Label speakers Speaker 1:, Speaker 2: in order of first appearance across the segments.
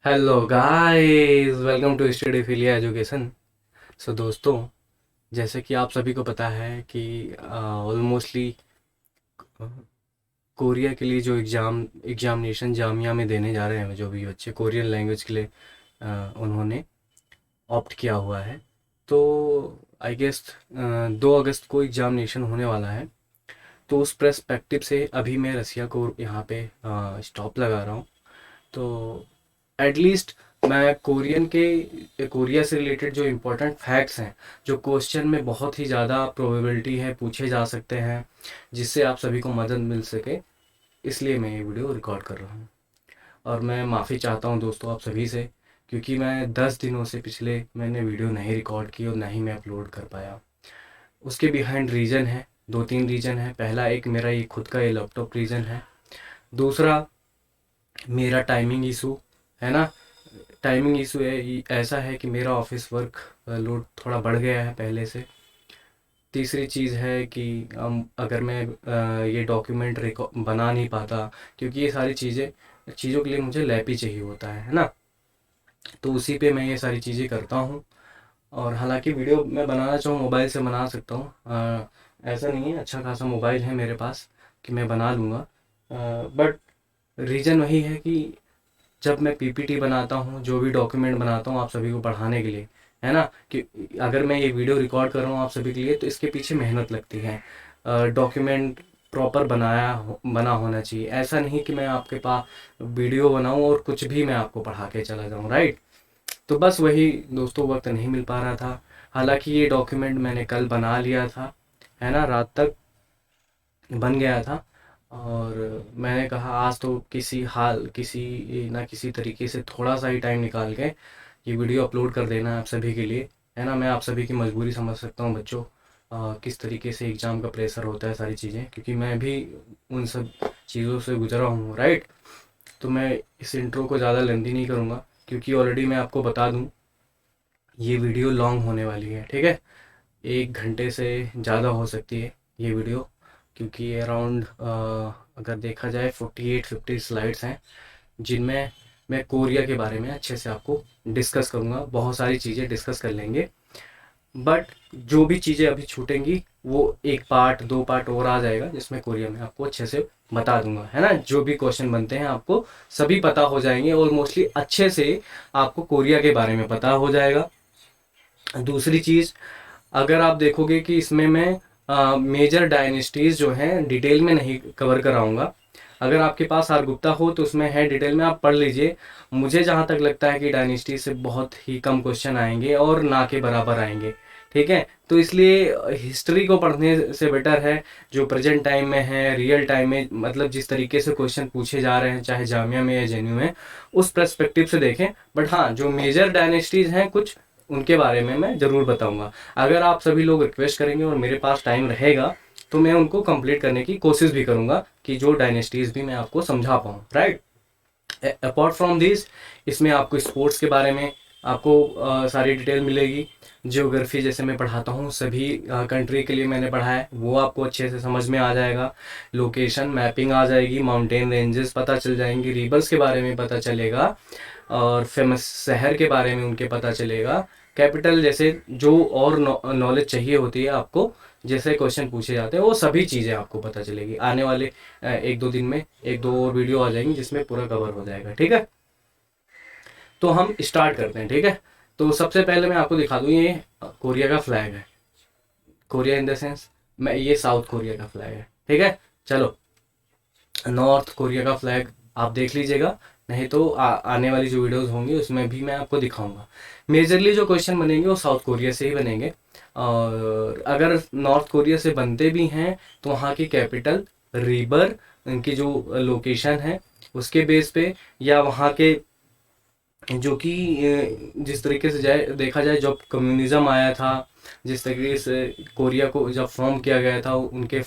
Speaker 1: Hello guys, welcome to study philia education. So दोस्तों, जैसे कि आप सभी को पता है कि ऑलमोस्टली कोरिया के लिए जो एग्जामिनेशन जामिया में देने जा रहे हैं, जो भी बच्चे कोरियन लैंग्वेज के लिए उन्होंने ऑप्ट किया हुआ है। तो आई गेस 2 अगस्त को एग्जामिनेशन होने वाला है। तो उस पर्सपेक्टिव से अभी मैं रसिया को यहाँ पे स्टॉप लगा रहा हूँ। तो एटलीस्ट मैं कोरिया से रिलेटेड जो इम्पोर्टेंट फैक्ट्स हैं, जो क्वेश्चन में बहुत ही ज़्यादा प्रोबेबिलिटी है पूछे जा सकते हैं, जिससे आप सभी को मदद मिल सके, इसलिए मैं ये वीडियो रिकॉर्ड कर रहा हूँ। और मैं माफ़ी चाहता हूँ दोस्तों आप सभी से, क्योंकि मैं 10 दिनों से पिछले मैंने वीडियो नहीं रिकॉर्ड की और ना ही मैं अपलोड कर पाया। उसके बिहाइंड रीज़न है, 2-3 रीज़न है। पहला एक मेरा ये खुद का ये लैपटॉप रीज़न है। दूसरा मेरा टाइमिंग इशू है ना। टाइमिंग इशू है, ऐसा है कि मेरा ऑफिस वर्क लोड थोड़ा बढ़ गया है पहले से। तीसरी चीज़ है कि अगर मैं ये डॉक्यूमेंट बना नहीं पाता, क्योंकि ये सारी चीज़ों के लिए मुझे लैप ही चाहिए होता है ना। तो उसी पे मैं ये सारी चीज़ें करता हूँ। और हालांकि वीडियो मैं बनाना चाहूँ मोबाइल से बना सकता हूँ, ऐसा नहीं है, अच्छा खासा मोबाइल है मेरे पास कि मैं बना लूँगा। बट रीज़न वही है कि जब मैं पीपीटी बनाता हूँ, जो भी डॉक्यूमेंट बनाता हूँ आप सभी को पढ़ाने के लिए, है ना, कि अगर मैं ये वीडियो रिकॉर्ड कर रहा हूँ आप सभी के लिए, तो इसके पीछे मेहनत लगती है। डॉक्यूमेंट प्रॉपर बना होना चाहिए। ऐसा नहीं कि मैं आपके पास वीडियो बनाऊँ और कुछ भी मैं आपको पढ़ा के चला जाऊँ, राइट। तो बस वही दोस्तों, वक्त नहीं मिल पा रहा था। हालांकि ये डॉक्यूमेंट मैंने कल बना लिया था, है ना, रात तक बन गया था। और मैंने कहा आज तो किसी ना किसी तरीके से थोड़ा सा ही टाइम निकाल के ये वीडियो अपलोड कर देना है आप सभी के लिए, है ना। मैं आप सभी की मजबूरी समझ सकता हूँ बच्चों, किस तरीके से एग्ज़ाम का प्रेशर होता है, सारी चीज़ें, क्योंकि मैं भी उन सब चीज़ों से गुजरा हूँ, राइट। तो मैं इस इंट्रो को ज़्यादा लेंथी नहीं करूँगा, क्योंकि ऑलरेडी मैं आपको बता दूँ ये वीडियो लॉन्ग होने वाली है, ठीक है। 1 घंटे से ज़्यादा हो सकती है ये वीडियो, क्योंकि अराउंड अगर देखा जाए 48-50 स्लाइड्स हैं, जिनमें मैं कोरिया के बारे में अच्छे से आपको डिस्कस करूँगा। बहुत सारी चीज़ें डिस्कस कर लेंगे, बट जो भी चीज़ें अभी छूटेंगी वो 1 पार्ट 2 पार्ट और आ जाएगा, जिसमें कोरिया में आपको अच्छे से बता दूंगा, है ना। जो भी क्वेश्चन बनते हैं आपको सभी पता हो जाएंगे, और मोस्टली अच्छे से आपको कोरिया के बारे में पता हो जाएगा। दूसरी चीज़, अगर आप देखोगे कि इसमें मैं मेजर डायनेस्टीज जो हैं डिटेल में नहीं कवर कराऊंगा। अगर आपके पास आर गुप्ता हो तो उसमें है डिटेल में, आप पढ़ लीजिए। मुझे जहाँ तक लगता है कि डायनेस्टी से बहुत ही कम क्वेश्चन आएंगे और ना के बराबर आएंगे, ठीक है। तो इसलिए हिस्ट्री को पढ़ने से बेटर है जो प्रेजेंट टाइम में है, रियल टाइम में, मतलब जिस तरीके से क्वेश्चन पूछे जा रहे हैं, चाहे जामिया में या जेएनयू में, उस पर्सपेक्टिव से देखें। बट हाँ, जो मेजर डायनेस्टीज हैं कुछ, उनके बारे में मैं ज़रूर बताऊंगा। अगर आप सभी लोग रिक्वेस्ट करेंगे और मेरे पास टाइम रहेगा, तो मैं उनको कंप्लीट करने की कोशिश भी करूंगा, कि जो डायनेस्टीज भी मैं आपको समझा पाऊँ, राइट। अपार्ट फ्रॉम दिस, इसमें आपको स्पोर्ट्स के बारे में आपको सारी डिटेल मिलेगी। जियोग्राफी जैसे मैं पढ़ाता हूँ सभी कंट्री के लिए मैंने पढ़ा है, वो आपको अच्छे से समझ में आ जाएगा। लोकेशन मैपिंग आ जाएगी, माउंटेन रेंजेस पता चल जाएंगी, रिवर्स के बारे में पता चलेगा, और फेमस शहर के बारे में उनके पता चलेगा, कैपिटल, जैसे जो और नॉलेज चाहिए होती है आपको, जैसे क्वेश्चन पूछे जाते हैं वो सभी चीज़ें आपको पता चलेगी। आने वाले 1-2 दिन में 1-2 और वीडियो आ जाएंगी जिसमें पूरा कवर हो जाएगा, ठीक है। तो हम स्टार्ट करते हैं, ठीक है। तो सबसे पहले मैं आपको दिखा दूँ, ये कोरिया का फ्लैग है। कोरिया इन द सेंस, मैं ये साउथ कोरिया का फ्लैग है, ठीक है। चलो, नॉर्थ कोरिया का फ्लैग आप देख लीजिएगा, नहीं तो आने वाली जो वीडियोस होंगी उसमें भी मैं आपको दिखाऊंगा। मेजरली जो क्वेश्चन बनेंगे वो साउथ कोरिया से ही बनेंगे, और अगर नॉर्थ कोरिया से बनते भी हैं तो वहाँ की कैपिटल, रिबर, उनकी जो लोकेशन है उसके बेस पे, या वहाँ के जो कि जिस तरीके से जाए देखा जाए, जब कम्युनिज्म आया था, जिस तरीके से कोरिया को जब फॉर्म किया गया था, उनके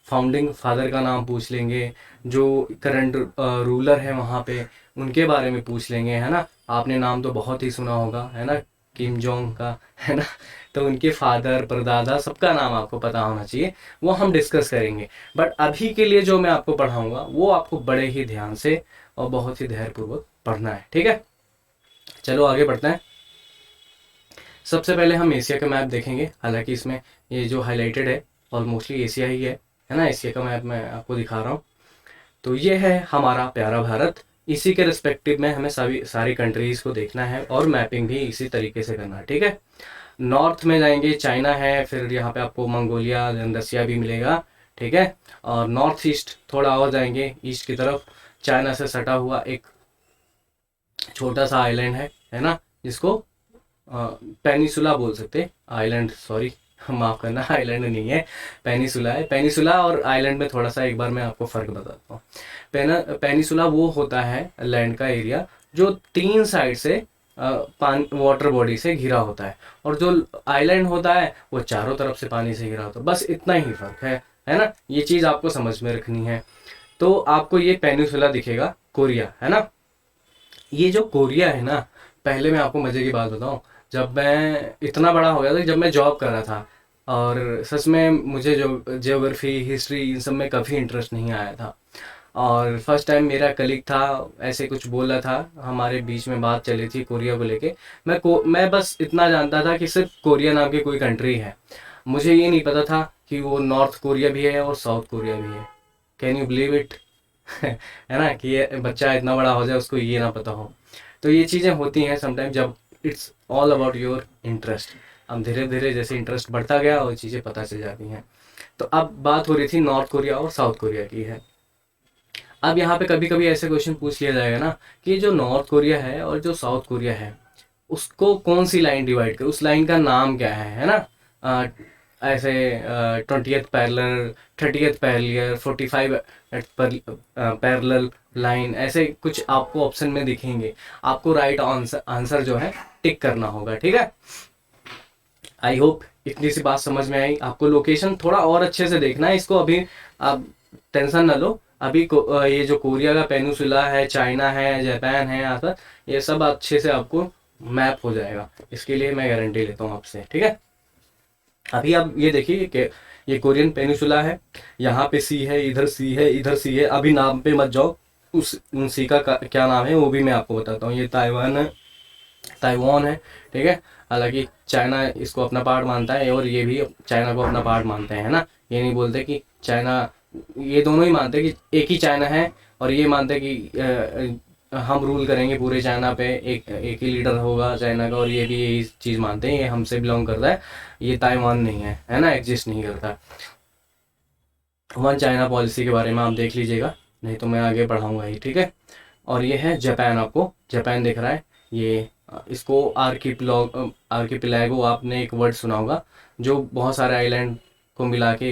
Speaker 1: फाउंडिंग फादर का नाम पूछ लेंगे, जो करंट रूलर है वहाँ पे उनके बारे में पूछ लेंगे, है ना। आपने नाम तो बहुत ही सुना होगा, है ना, किम जोंग का, है ना। तो उनके फादर, परदादा, सबका नाम आपको पता होना चाहिए, वो हम डिस्कस करेंगे। बट अभी के लिए जो मैं आपको पढ़ाऊंगा वो आपको बड़े ही ध्यान से और बहुत ही धैर्यपूर्वक पढ़ना है, ठीक है। चलो आगे बढ़ते हैं। सबसे पहले हम एशिया का मैप देखेंगे, हालांकि इसमें ये जो हाईलाइटेड है और मोस्टली एशिया ही है ना। एशिया का मैप मैं आपको दिखा रहा हूँ। तो ये है हमारा प्यारा भारत। इसी के रिस्पेक्टिव में हमें सारी कंट्रीज़ को देखना है और मैपिंग भी इसी तरीके से करना है, ठीक है। नॉर्थ में जाएंगे चाइना है, फिर यहाँ पे आपको मंगोलिया देन रसिया भी मिलेगा, ठीक है। और नॉर्थ ईस्ट थोड़ा और जाएंगे ईस्ट की तरफ, चाइना से सटा हुआ एक छोटा सा आइलैंड है ना, जिसको पेनिसुला बोल सकते, आइलैंड सॉरी माफ़ करना, आइलैंड नहीं है, पेनिसुला है। पेनिसुला और आइलैंड में थोड़ा सा एक बार मैं आपको फ़र्क बताता हूँ। पेनिसुला वो होता है लैंड का एरिया जो 3 साइड से वाटर बॉडी से घिरा होता है, और जो आइलैंड होता है वो चारों तरफ से पानी से घिरा होता है। बस इतना ही फ़र्क है ना। ये चीज़ आपको समझ में रखनी है। तो आपको ये पेनिसुला दिखेगा, कोरिया है ना। ये जो कोरिया है ना, पहले मैं आपको मज़े की बात बताऊं, जब मैं इतना बड़ा हो गया था, जब मैं जॉब कर रहा था, और सच में मुझे जो ज्योग्राफी हिस्ट्री इन सब में काफ़ी इंटरेस्ट नहीं आया था। और फर्स्ट टाइम मेरा कलीग था, ऐसे कुछ बोला था, हमारे बीच में बात चली थी कोरिया को लेके। मैं बस इतना जानता था कि सिर्फ कोरिया नाम की कोई कंट्री है। मुझे ये नहीं पता था कि वो नॉर्थ कोरिया भी है और साउथ कोरिया भी है। Can you believe it? है ना, कि ये बच्चा इतना बड़ा हो जाए उसको ये ना पता हो। तो ये चीज़ें होती हैं समटाइम, जब it's all about your interest. अब धीरे धीरे जैसे इंटरेस्ट बढ़ता गया वो चीज़ें पता चल जाती हैं। तो अब बात हो रही थी नॉर्थ कोरिया और साउथ कोरिया की है। अब यहाँ पे कभी कभी ऐसे क्वेश्चन पूछ लिया जाएगा ना कि जो नॉर्थ कोरिया है और जो साउथ कोरिया है उसको कौन सी लाइन डिवाइड करे, उस लाइन का नाम क्या है ना। ऐसे 20th parallel, 30th parallel, 45 parallel line, ऐसे कुछ आपको ऑप्शन में दिखेंगे। आपको राइट आंसर जो है टिक करना होगा, ठीक है। आई होप इतनी सी बात समझ में आई आपको। लोकेशन थोड़ा और अच्छे से देखना है इसको, अभी आप टेंशन ना लो। अभी ये जो कोरिया का पेनिसुला है, चाइना है, जापान है, आसपास ये सब अच्छे से आपको मैप हो जाएगा, इसके लिए मैं गारंटी लेता हूँ आपसे, ठीक है। अभी आप ये देखिए कि ये कोरियन पेनिसुला है, यहाँ पे सी है, इधर सी है, इधर सी है। अभी नाम पे मत जाओ, उन सी का क्या नाम है वो भी मैं आपको बताता हूँ। ये ताइवान है, ठीक है। हालांकि चाइना इसको अपना पार्ट मानता है और ये भी चाइना को अपना पार्ट मानते हैं, है ना। ये नहीं बोलते कि चाइना, ये दोनों ही मानते हैं कि एक ही चाइना है, और ये मानते हैं कि हम रूल करेंगे पूरे चाइना पे, एक ही लीडर होगा चाइना का, और ये भी यही चीज़ मानते हैं, ये हमसे बिलोंग करता है, ये ताइवान नहीं है ना, एग्जिस्ट नहीं करता। वन चाइना पॉलिसी के बारे में आप देख लीजिएगा, नहीं तो मैं आगे बढ़ाऊंगा ही, ठीक है। और ये है जापान, आपको जापान दिख रहा है, ये इसको आर्किपिलागो, आपने एक वर्ड सुना होगा जो बहुत सारे आइलैंड को मिला के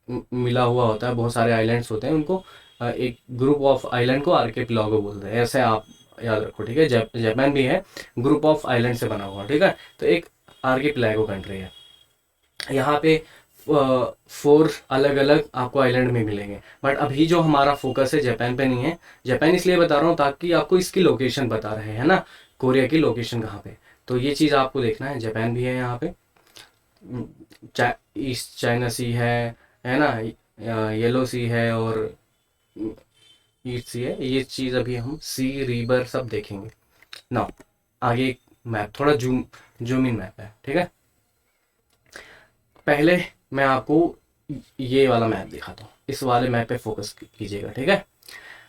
Speaker 1: मिला हुआ होता है। बहुत सारे आइलैंड्स होते हैं, उनको एक ग्रुप ऑफ आइलैंड को आर्किपिलागो बोलते हैं, ऐसे आप याद रखो, ठीक है। जापान भी है ग्रुप ऑफ आइलैंड से बना हुआ, ठीक है। तो एक आर्किपिलागो कंट्री है। यहाँ पे 4 अलग अलग आपको आइलैंड में मिलेंगे, बट अभी जो हमारा फोकस है जापान पे नहीं है। जापान इसलिए बता रहा हूँ ताकि आपको इसकी लोकेशन बता रहे हैं ना, कोरिया की लोकेशन कहाँ पे। तो ये चीज़ आपको देखना है, जापान भी है यहाँ पे, ईस्ट चाइना सी है ना, येलो सी है और ईस्ट सी है। ये चीज़ अभी हम सी रिवर सब देखेंगे ना। आगे एक मैप, थोड़ा जूम इन मैप है, ठीक है। पहले मैं आपको ये वाला मैप दिखाता हूँ, इस वाले मैप पे फोकस कीजिएगा, ठीक है।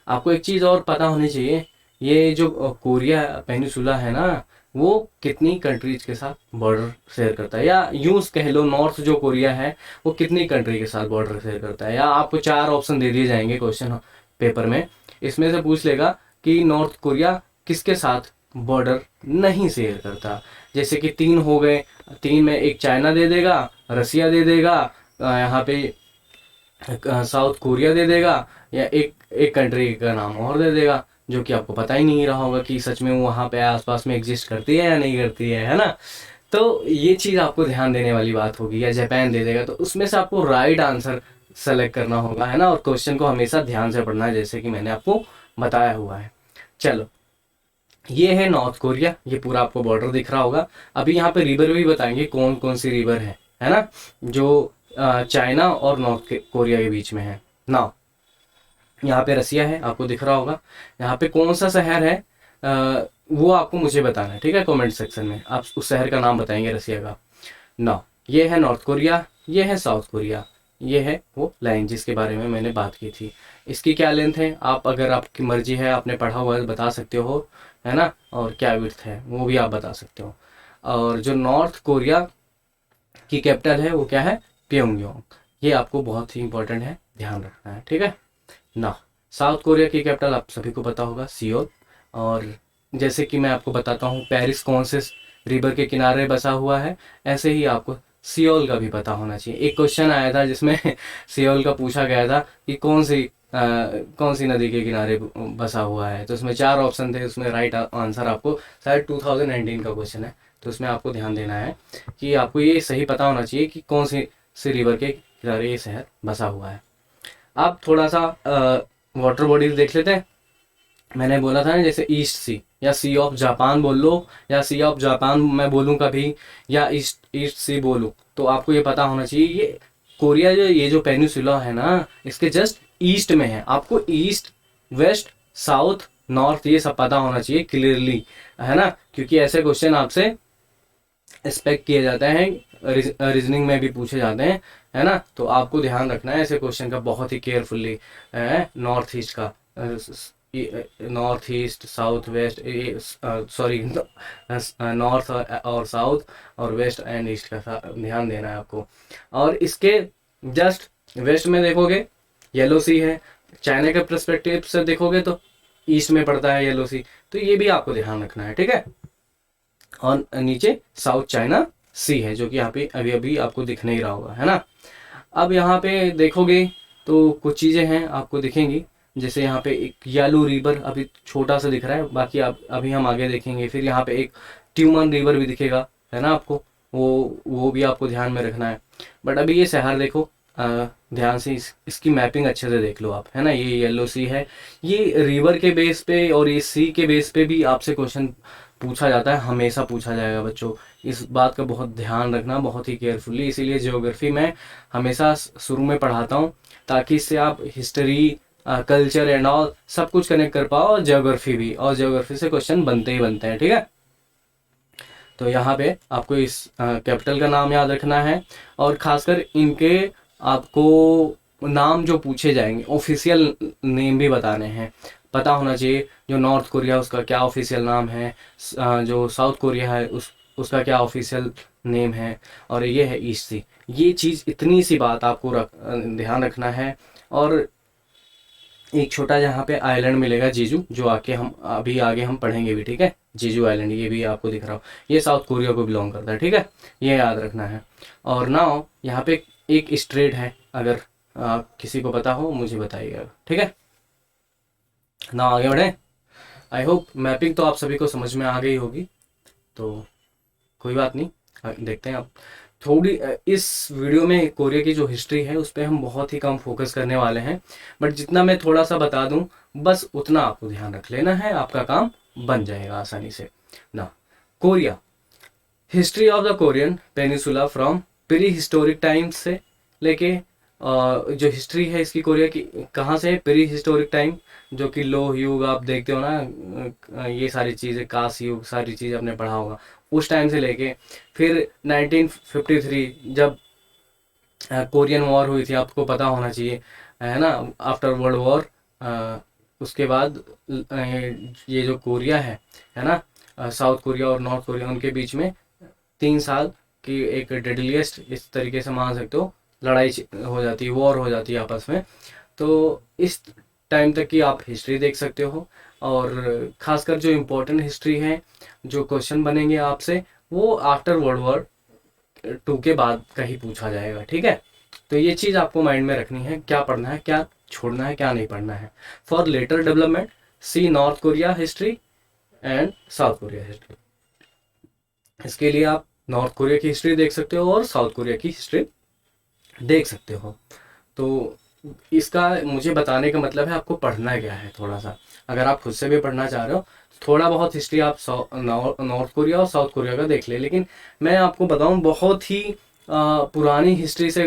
Speaker 1: आपको एक चीज़ और पता होनी चाहिए, ये जो कोरिया पेनिसुला है ना, वो कितनी कंट्रीज के साथ बॉर्डर शेयर करता है, या यूं कह लो नॉर्थ जो कोरिया है वो कितनी कंट्री के साथ बॉर्डर शेयर करता है। या आपको 4 ऑप्शन दे दिए जाएंगे क्वेश्चन पेपर में, इसमें से पूछ लेगा कि नॉर्थ कोरिया किसके साथ बॉर्डर नहीं शेयर करता। जैसे कि 3 हो गए, 3 में एक चाइना दे देगा, रसिया दे देगा, यहाँ पे साउथ कोरिया दे देगा, या एक कंट्री का नाम और दे देगा जो कि आपको पता ही नहीं रहा होगा कि सच में वो वहाँ पे आसपास में एग्जिस्ट करती है या नहीं करती है ना। तो ये चीज़ आपको ध्यान देने वाली बात होगी। या जापान दे देगा तो उसमें से आपको राइट आंसर सेलेक्ट करना होगा, है ना। और क्वेश्चन को हमेशा ध्यान से पढ़ना है, जैसे कि मैंने आपको बताया हुआ है। चलो, ये है नॉर्थ कोरिया, ये पूरा आपको बॉर्डर दिख रहा होगा। अभी यहाँ पे रिवर भी बताएंगे कौन कौन सी रिवर है ना, जो चाइना और नॉर्थ कोरिया के बीच में है ना। यहाँ पे रसिया है, आपको दिख रहा होगा। यहाँ पे कौन सा शहर है वो आपको मुझे बताना है, ठीक है, कमेंट सेक्शन में आप उस शहर का नाम बताएंगे रसिया का। ना, ये है नॉर्थ कोरिया, ये है साउथ कोरिया, ये है वो लाइन जिसके बारे में मैंने बात की थी। इसकी क्या लेंथ है, आप अगर आपकी मर्जी है, आपने पढ़ा हुआ है, बता सकते हो, है ना, और क्या विड्थ है वो भी आप बता सकते हो। और जो नॉर्थ कोरिया की कैपिटल है वो क्या है, प्योंगयांग। ये आपको बहुत ही इंपॉर्टेंट है, ध्यान रखना है, ठीक है ना। साउथ कोरिया की कैपिटल आप सभी को पता होगा, सियोल। और जैसे कि मैं आपको बताता हूँ पेरिस कौन से रिवर के किनारे बसा हुआ है, ऐसे ही आपको सियोल का भी पता होना चाहिए। एक क्वेश्चन आया था जिसमें सियोल का पूछा गया था कि कौन सी नदी के किनारे बसा हुआ है, तो उसमें 4 ऑप्शन थे, उसमें राइट आंसर आपको शायद 2019 का क्वेश्चन है, तो उसमें आपको ध्यान देना है कि आपको ये सही पता होना चाहिए कि कौन सी रिवर के किनारे ये शहर बसा हुआ है। आप थोड़ा सा वाटर बॉडीज देख लेते हैं। मैंने बोला था ना, जैसे ईस्ट सी या सी ऑफ जापान बोल लो, या सी ऑफ जापान मैं बोलूँ कभी, या ईस्ट ईस्ट सी बोलूँ, तो आपको ये पता होना चाहिए ये कोरिया जो ये जो पेनिसुला है ना, इसके जस्ट ईस्ट में है। आपको ईस्ट, वेस्ट, साउथ, नॉर्थ ये सब पता होना चाहिए क्लियरली, है ना, क्योंकि ऐसे क्वेश्चन आपसे एक्सपेक्ट किए जाते हैं, रीजनिंग में भी पूछे जाते हैं, है ना। तो आपको ध्यान रखना है ऐसे क्वेश्चन का बहुत ही केयरफुल्ली। नॉर्थ ईस्ट का, north east, south west, sorry, north और साउथ और वेस्ट एंड ईस्ट का ध्यान देना है आपको। और इसके जस्ट वेस्ट में देखोगे येलो सी है, चाइना के परस्पेक्टिव से देखोगे तो ईस्ट में पड़ता है येलो सी, तो ये भी आपको ध्यान रखना है, ठीक है। और नीचे साउथ चाइना सी है, जो कि यहाँ पे अभी अभी आपको दिख नहीं रहा होगा, है ना। अब यहाँ पे देखोगे तो कुछ चीज़ें हैं आपको दिखेंगी, जैसे यहाँ पे एक येलो रिवर अभी छोटा सा दिख रहा है, बाकी आप अभी हम आगे देखेंगे। फिर यहाँ पे एक ट्यूमन रिवर भी दिखेगा, है ना, आपको वो भी आपको ध्यान में रखना है। बट अभी ये शहर देखो, ध्यान से इसकी मैपिंग अच्छे से देख लो आप, है ना। ये येलो सी है, ये रिवर के बेस पे और ये सी के बेस पे भी आपसे क्वेश्चन पूछा जाता है, हमेशा पूछा जाएगा बच्चों। इस बात का बहुत ध्यान रखना, बहुत ही केयरफुली। इसीलिए ज्योग्राफी में हमेशा शुरू में पढ़ाता हूँ, ताकि इससे आप हिस्ट्री, कल्चर एंड ऑल सब कुछ कनेक्ट कर पाओ, और ज्योग्राफी भी, और ज्योग्राफी से क्वेश्चन बनते ही बनते हैं, ठीक है। तो यहाँ पे आपको इस कैपिटल का नाम याद रखना है, और खासकर इनके आपको नाम जो पूछे जाएंगे ऑफिशियल नेम भी बताने हैं, पता होना चाहिए। जो नॉर्थ कोरिया उसका क्या ऑफिशियल नाम है, जो साउथ कोरिया है उसका क्या ऑफिशियल नेम है, और ये है ईस्ट सी। ये चीज़, इतनी सी बात आपको ध्यान रखना है। और एक छोटा यहाँ पे आइलैंड मिलेगा जीजू, जो आके हम अभी आगे हम पढ़ेंगे भी, ठीक है। जीजू आइलैंड ये भी आपको दिख रहा हो, ये साउथ कोरिया को बिलोंग करता है, ठीक है, ये याद रखना है। और नाउ यहाँ पे एक स्ट्रेट है, अगर किसी को पता हो मुझे बताइएगा, ठीक है ना। आगे बढ़े। आई होप मैपिंग तो आप सभी को समझ में आ गई होगी, तो कोई बात नहीं, देखते हैं आप थोड़ी इस वीडियो में कोरिया की जो हिस्ट्री है उस पर हम बहुत ही कम फोकस करने वाले हैं, बट जितना मैं थोड़ा सा बता दूं बस उतना आपको ध्यान रख लेना है, आपका काम बन जाएगा आसानी से ना। Korea, history of the Korean peninsula from pre historic times से लेके जो हिस्ट्री है इसकी कोरिया की, कहाँ से है, प्री हिस्टोरिक टाइम, जो कि लोह युग आप देखते हो ना, ये सारी चीज़ें, कांस युग, सारी चीज़ आपने पढ़ा होगा, उस टाइम से लेके फिर 1953 जब कोरियन वॉर हुई थी, आपको पता होना चाहिए, है ना, आफ्टर वर्ल्ड वॉर। उसके बाद ये जो कोरिया है ना, साउथ कोरिया और नॉर्थ कोरिया, उनके बीच में 3 साल की एक डेडलिएस्ट, इस तरीके से मान सकते हो, लड़ाई हो जाती है, वॉर हो जाती है आपस में। तो इस टाइम तक की आप हिस्ट्री देख सकते हो, और खासकर जो इम्पोर्टेंट हिस्ट्री है, जो क्वेश्चन बनेंगे आपसे, वो आफ्टर वर्ल्ड वॉर 2 के बाद का ही पूछा जाएगा, ठीक है। तो ये चीज़ आपको माइंड में रखनी है, क्या पढ़ना है, क्या छोड़ना है, क्या नहीं पढ़ना है। For later development see North Korea history and South Korea history. इसके लिए आप नॉर्थ कोरिया की हिस्ट्री देख सकते हो और साउथ कोरिया की हिस्ट्री देख सकते हो। तो इसका मुझे बताने का मतलब है आपको पढ़ना क्या है थोड़ा सा। अगर आप खुद से भी पढ़ना चाह रहे हो तो थोड़ा बहुत हिस्ट्री आप नॉर्थ कोरिया और साउथ कोरिया का देख ले, लेकिन मैं आपको बताऊं बहुत ही पुरानी हिस्ट्री से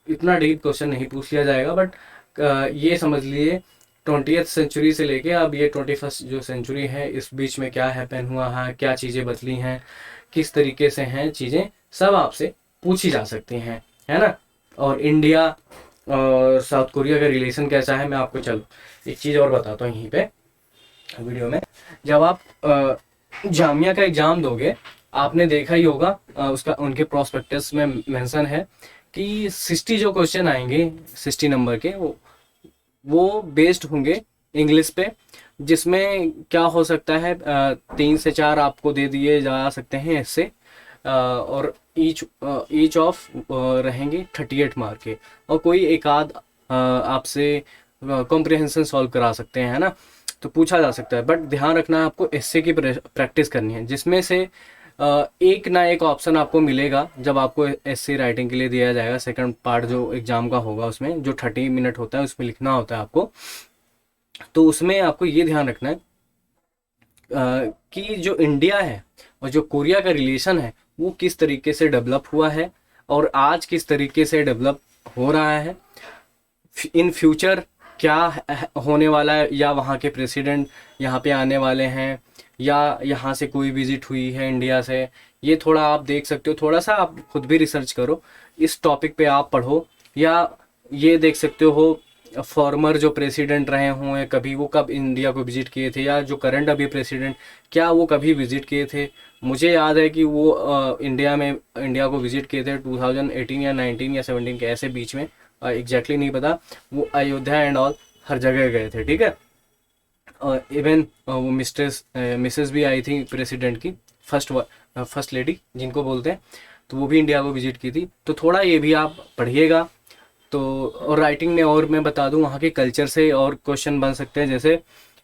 Speaker 1: इतना डीप क्वेश्चन नहीं पूछ लिया जाएगा, बट ये समझ लिए 20th सेंचुरी से लेके अब ये 21st जो सेंचुरी है, इस बीच में क्या हैपन हुआ है, क्या चीज़ें बदली हैं, किस तरीके से हैं चीज़ें, सब आपसे पूछी जा सकती हैं, है ना। और इंडिया और साउथ कोरिया का रिलेशन कैसा है, मैं आपको चलो एक चीज़ और बताता हूँ यहीं पे वीडियो में। जब आप जामिया का एग्ज़ाम दोगे, आपने देखा ही होगा उसका उनके प्रोस्पेक्टस में मेंशन है कि 60 जो क्वेश्चन आएंगे 60 नंबर के, वो बेस्ड होंगे इंग्लिश पे, जिसमें क्या हो सकता है 3 से 4 आपको दे दिए जा सकते हैं इससे, और ईच ऑफ रहेंगे 38 मार्क के, और कोई एक आध आपसे कॉम्प्रिहेंशन सॉल्व करा सकते हैं, है ना। तो पूछा जा सकता है, बट ध्यान रखना है आपको एस्से की प्रैक्टिस करनी है, जिसमें से एक ना एक ऑप्शन आपको मिलेगा जब आपको एस्से राइटिंग के लिए दिया जाएगा। सेकंड पार्ट जो एग्जाम का होगा उसमें जो 30 मिनट होता है उसमें लिखना होता है आपको, तो उसमें आपको ये ध्यान रखना है कि जो इंडिया है और जो कोरिया का रिलेशन है वो किस तरीके से डेवलप हुआ है और आज किस तरीके से डेवलप हो रहा है, इन फ्यूचर क्या होने वाला है, या वहाँ के प्रेसिडेंट यहाँ पे आने वाले हैं, या यहाँ से कोई विजिट हुई है इंडिया से। ये थोड़ा आप देख सकते हो, थोड़ा सा आप खुद भी रिसर्च करो, इस टॉपिक पे आप पढ़ो, या ये देख सकते हो फॉर्मर जो प्रेसिडेंट रहे हों कभी, वो कब इंडिया को विजिट किए थे, या जो करंट अभी प्रेसिडेंट क्या वो कभी विजिट किए थे। मुझे याद है कि वो इंडिया को विजिट किए थे 2018 या 19 या 17 के ऐसे बीच में, एग्जैक्टली नहीं पता। वो अयोध्या एंड ऑल हर जगह गए थे, ठीक है। और इवन वो मिसेस भी आई थी प्रेसिडेंट की, फर्स्ट लेडी जिनको बोलते हैं, तो वो भी इंडिया को विजिट की थी। तो थोड़ा ये भी आप पढ़िएगा। तो और राइटिंग में और मैं बता दूं वहाँ के कल्चर से और क्वेश्चन बन सकते हैं, जैसे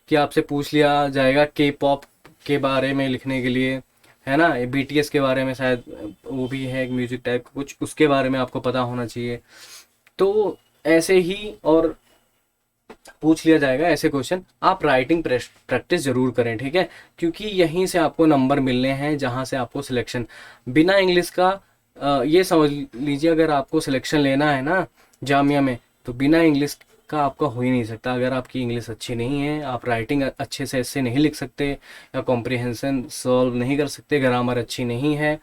Speaker 1: कि आपसे पूछ लिया जाएगा के पॉप के बारे में लिखने के लिए, है ना। बीटीएस के बारे में शायद वो भी है एक म्यूजिक टाइप का कुछ, उसके बारे में आपको पता होना चाहिए। तो ऐसे ही और पूछ लिया जाएगा ऐसे क्वेश्चन, आप राइटिंग प्रैक्टिस जरूर करें, ठीक है, क्योंकि यहीं से आपको नंबर मिलने हैं जहां से आपको सिलेक्शन। बिना इंग्लिश का ये समझ लीजिए, अगर आपको सिलेक्शन लेना है ना जामिया में, तो बिना इंग्लिश का आपका हो ही नहीं सकता। अगर आपकी इंग्लिश अच्छी नहीं है, आप राइटिंग अच्छे से ऐसे नहीं लिख सकते, या कॉम्प्रिहेंशन सॉल्व नहीं कर सकते, ग्रामर अच्छी नहीं है,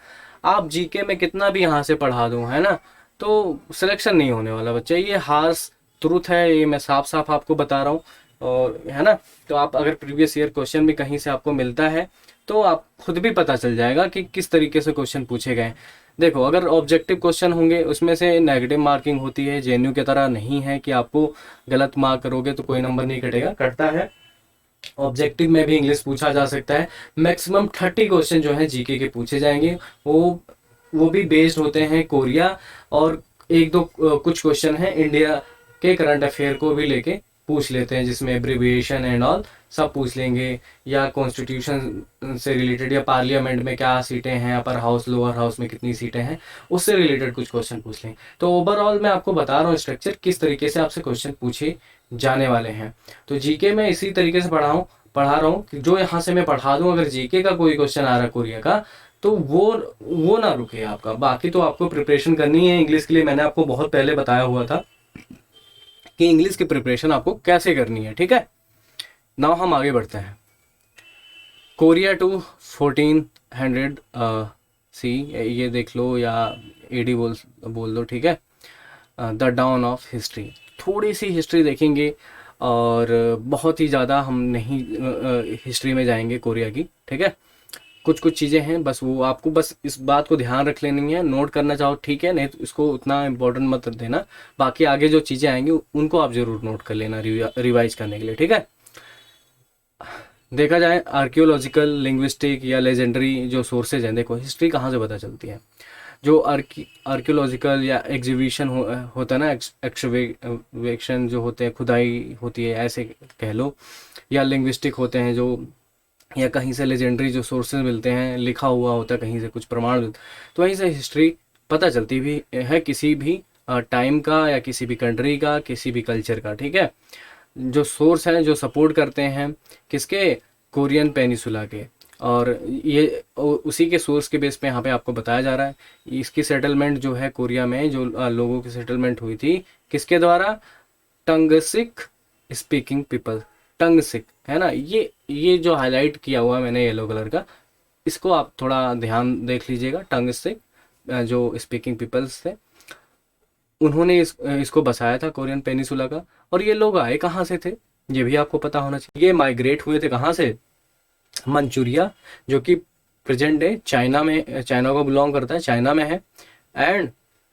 Speaker 1: आप जीके में कितना भी यहाँ से पढ़ा दूँ, है ना, तो सिलेक्शन नहीं होने वाला बच्चा। ये हार्श ट्रूथ है, ये मैं साफ साफ आपको बता रहा हूँ, और है ना। तो आप अगर प्रीवियस ईयर क्वेश्चन भी कहीं से आपको मिलता है तो आप खुद भी पता चल जाएगा कि किस तरीके से क्वेश्चन पूछे गए। देखो, अगर ऑब्जेक्टिव क्वेश्चन होंगे उसमें से नेगेटिव मार्किंग होती है, जेएनयू की तरह नहीं है कि आपको गलत मार्क करोगे तो कोई नंबर नहीं कटेगा, कटता है। ऑब्जेक्टिव में भी इंग्लिश पूछा जा सकता है। मैक्सिमम 30 क्वेश्चन जो है जीके के पूछे जाएंगे, वो भी बेस्ड होते हैं कोरिया, और एक दो कुछ क्वेश्चन है इंडिया के करंट अफेयर को भी लेके पूछ लेते हैं, जिसमें एब्रिविएशन एंड ऑल सब पूछ लेंगे, या कॉन्स्टिट्यूशन से रिलेटेड, या पार्लियामेंट में क्या सीटें हैं, अपर हाउस लोअर हाउस में कितनी सीटें हैं, उससे रिलेटेड कुछ क्वेश्चन पूछ लेंगे। तो ओवरऑल मैं आपको बता रहा हूँ स्ट्रक्चर किस तरीके से आपसे क्वेश्चन पूछे जाने वाले हैं। तो जीके में इसी तरीके से पढ़ा रहा हूँ कि जो यहाँ से मैं पढ़ा दूँ, अगर जीके का कोई क्वेश्चन आ रहा है कोरिया का, तो वो ना रुके आपका। बाकी तो आपको प्रिपरेशन करनी है इंग्लिश के लिए, मैंने आपको बहुत पहले बताया हुआ था कि इंग्लिश की प्रिपरेशन आपको कैसे करनी है, ठीक है। नाउ हम आगे बढ़ते हैं। कोरिया टू 1400 सी, ये देख लो, या एडी बोल दो, ठीक है। द डाउन ऑफ हिस्ट्री, थोड़ी सी हिस्ट्री देखेंगे, और बहुत ही ज़्यादा हम नहीं हिस्ट्री में जाएंगे कोरिया की, ठीक है। कुछ कुछ चीज़ें हैं, बस वो आपको बस इस बात को ध्यान रख लेनी है, नोट करना चाहो ठीक है, नहीं तो इसको उतना इम्पोर्टेंट मत देना। बाकी आगे जो चीज़ें आएंगी उनको आप ज़रूर नोट कर लेना रिवाइज करने के लिए, ठीक है। देखा जाए आर्कियोलॉजिकल, लिंग्विस्टिक या लेजेंडरी जो सोर्सेज हैं, देखो हिस्ट्री कहाँ से पता चलती है। जो आर्कियोलॉजिकल या एग्जीबिशन होता है ना, एक्सकवेशन जो होते हैं, खुदाई होती है ऐसे कह लो, या लिंग्विस्टिक होते हैं जो, या कहीं से लेजेंडरी जो सोर्सेज मिलते हैं, लिखा हुआ होता है कहीं से कुछ प्रमाण मिलते, तो वहीं से हिस्ट्री पता चलती भी है किसी भी टाइम का, या किसी भी कंट्री का, किसी भी कल्चर का, ठीक है। जो सोर्स हैं जो सपोर्ट करते हैं किसके, कोरियन पेनिसुला के, और ये उसी के सोर्स के बेस पे यहाँ पे आपको बताया जा रहा है। इसकी सेटलमेंट जो है कोरिया में, जो लोगों की सेटलमेंट हुई थी किसके द्वारा, टंगसिक स्पीकिंग पीपल, टंगसिक है ना, ये जो हाईलाइट किया हुआ है मैंने येलो कलर का, इसको आप थोड़ा ध्यान देख लीजिएगा। टंगसिक जो स्पीकिंग पीपल्स थे, उन्होंने इसको बसाया था कोरियन पेनिसुला का। और ये लोग आए कहाँ से थे, ये भी आपको पता होना चाहिए। ये माइग्रेट हुए थे कहाँ से, मंचूरिया, जो कि प्रेजेंट डे चाइना में, चाइना को बिलोंग करता है, चाइना में है। एंड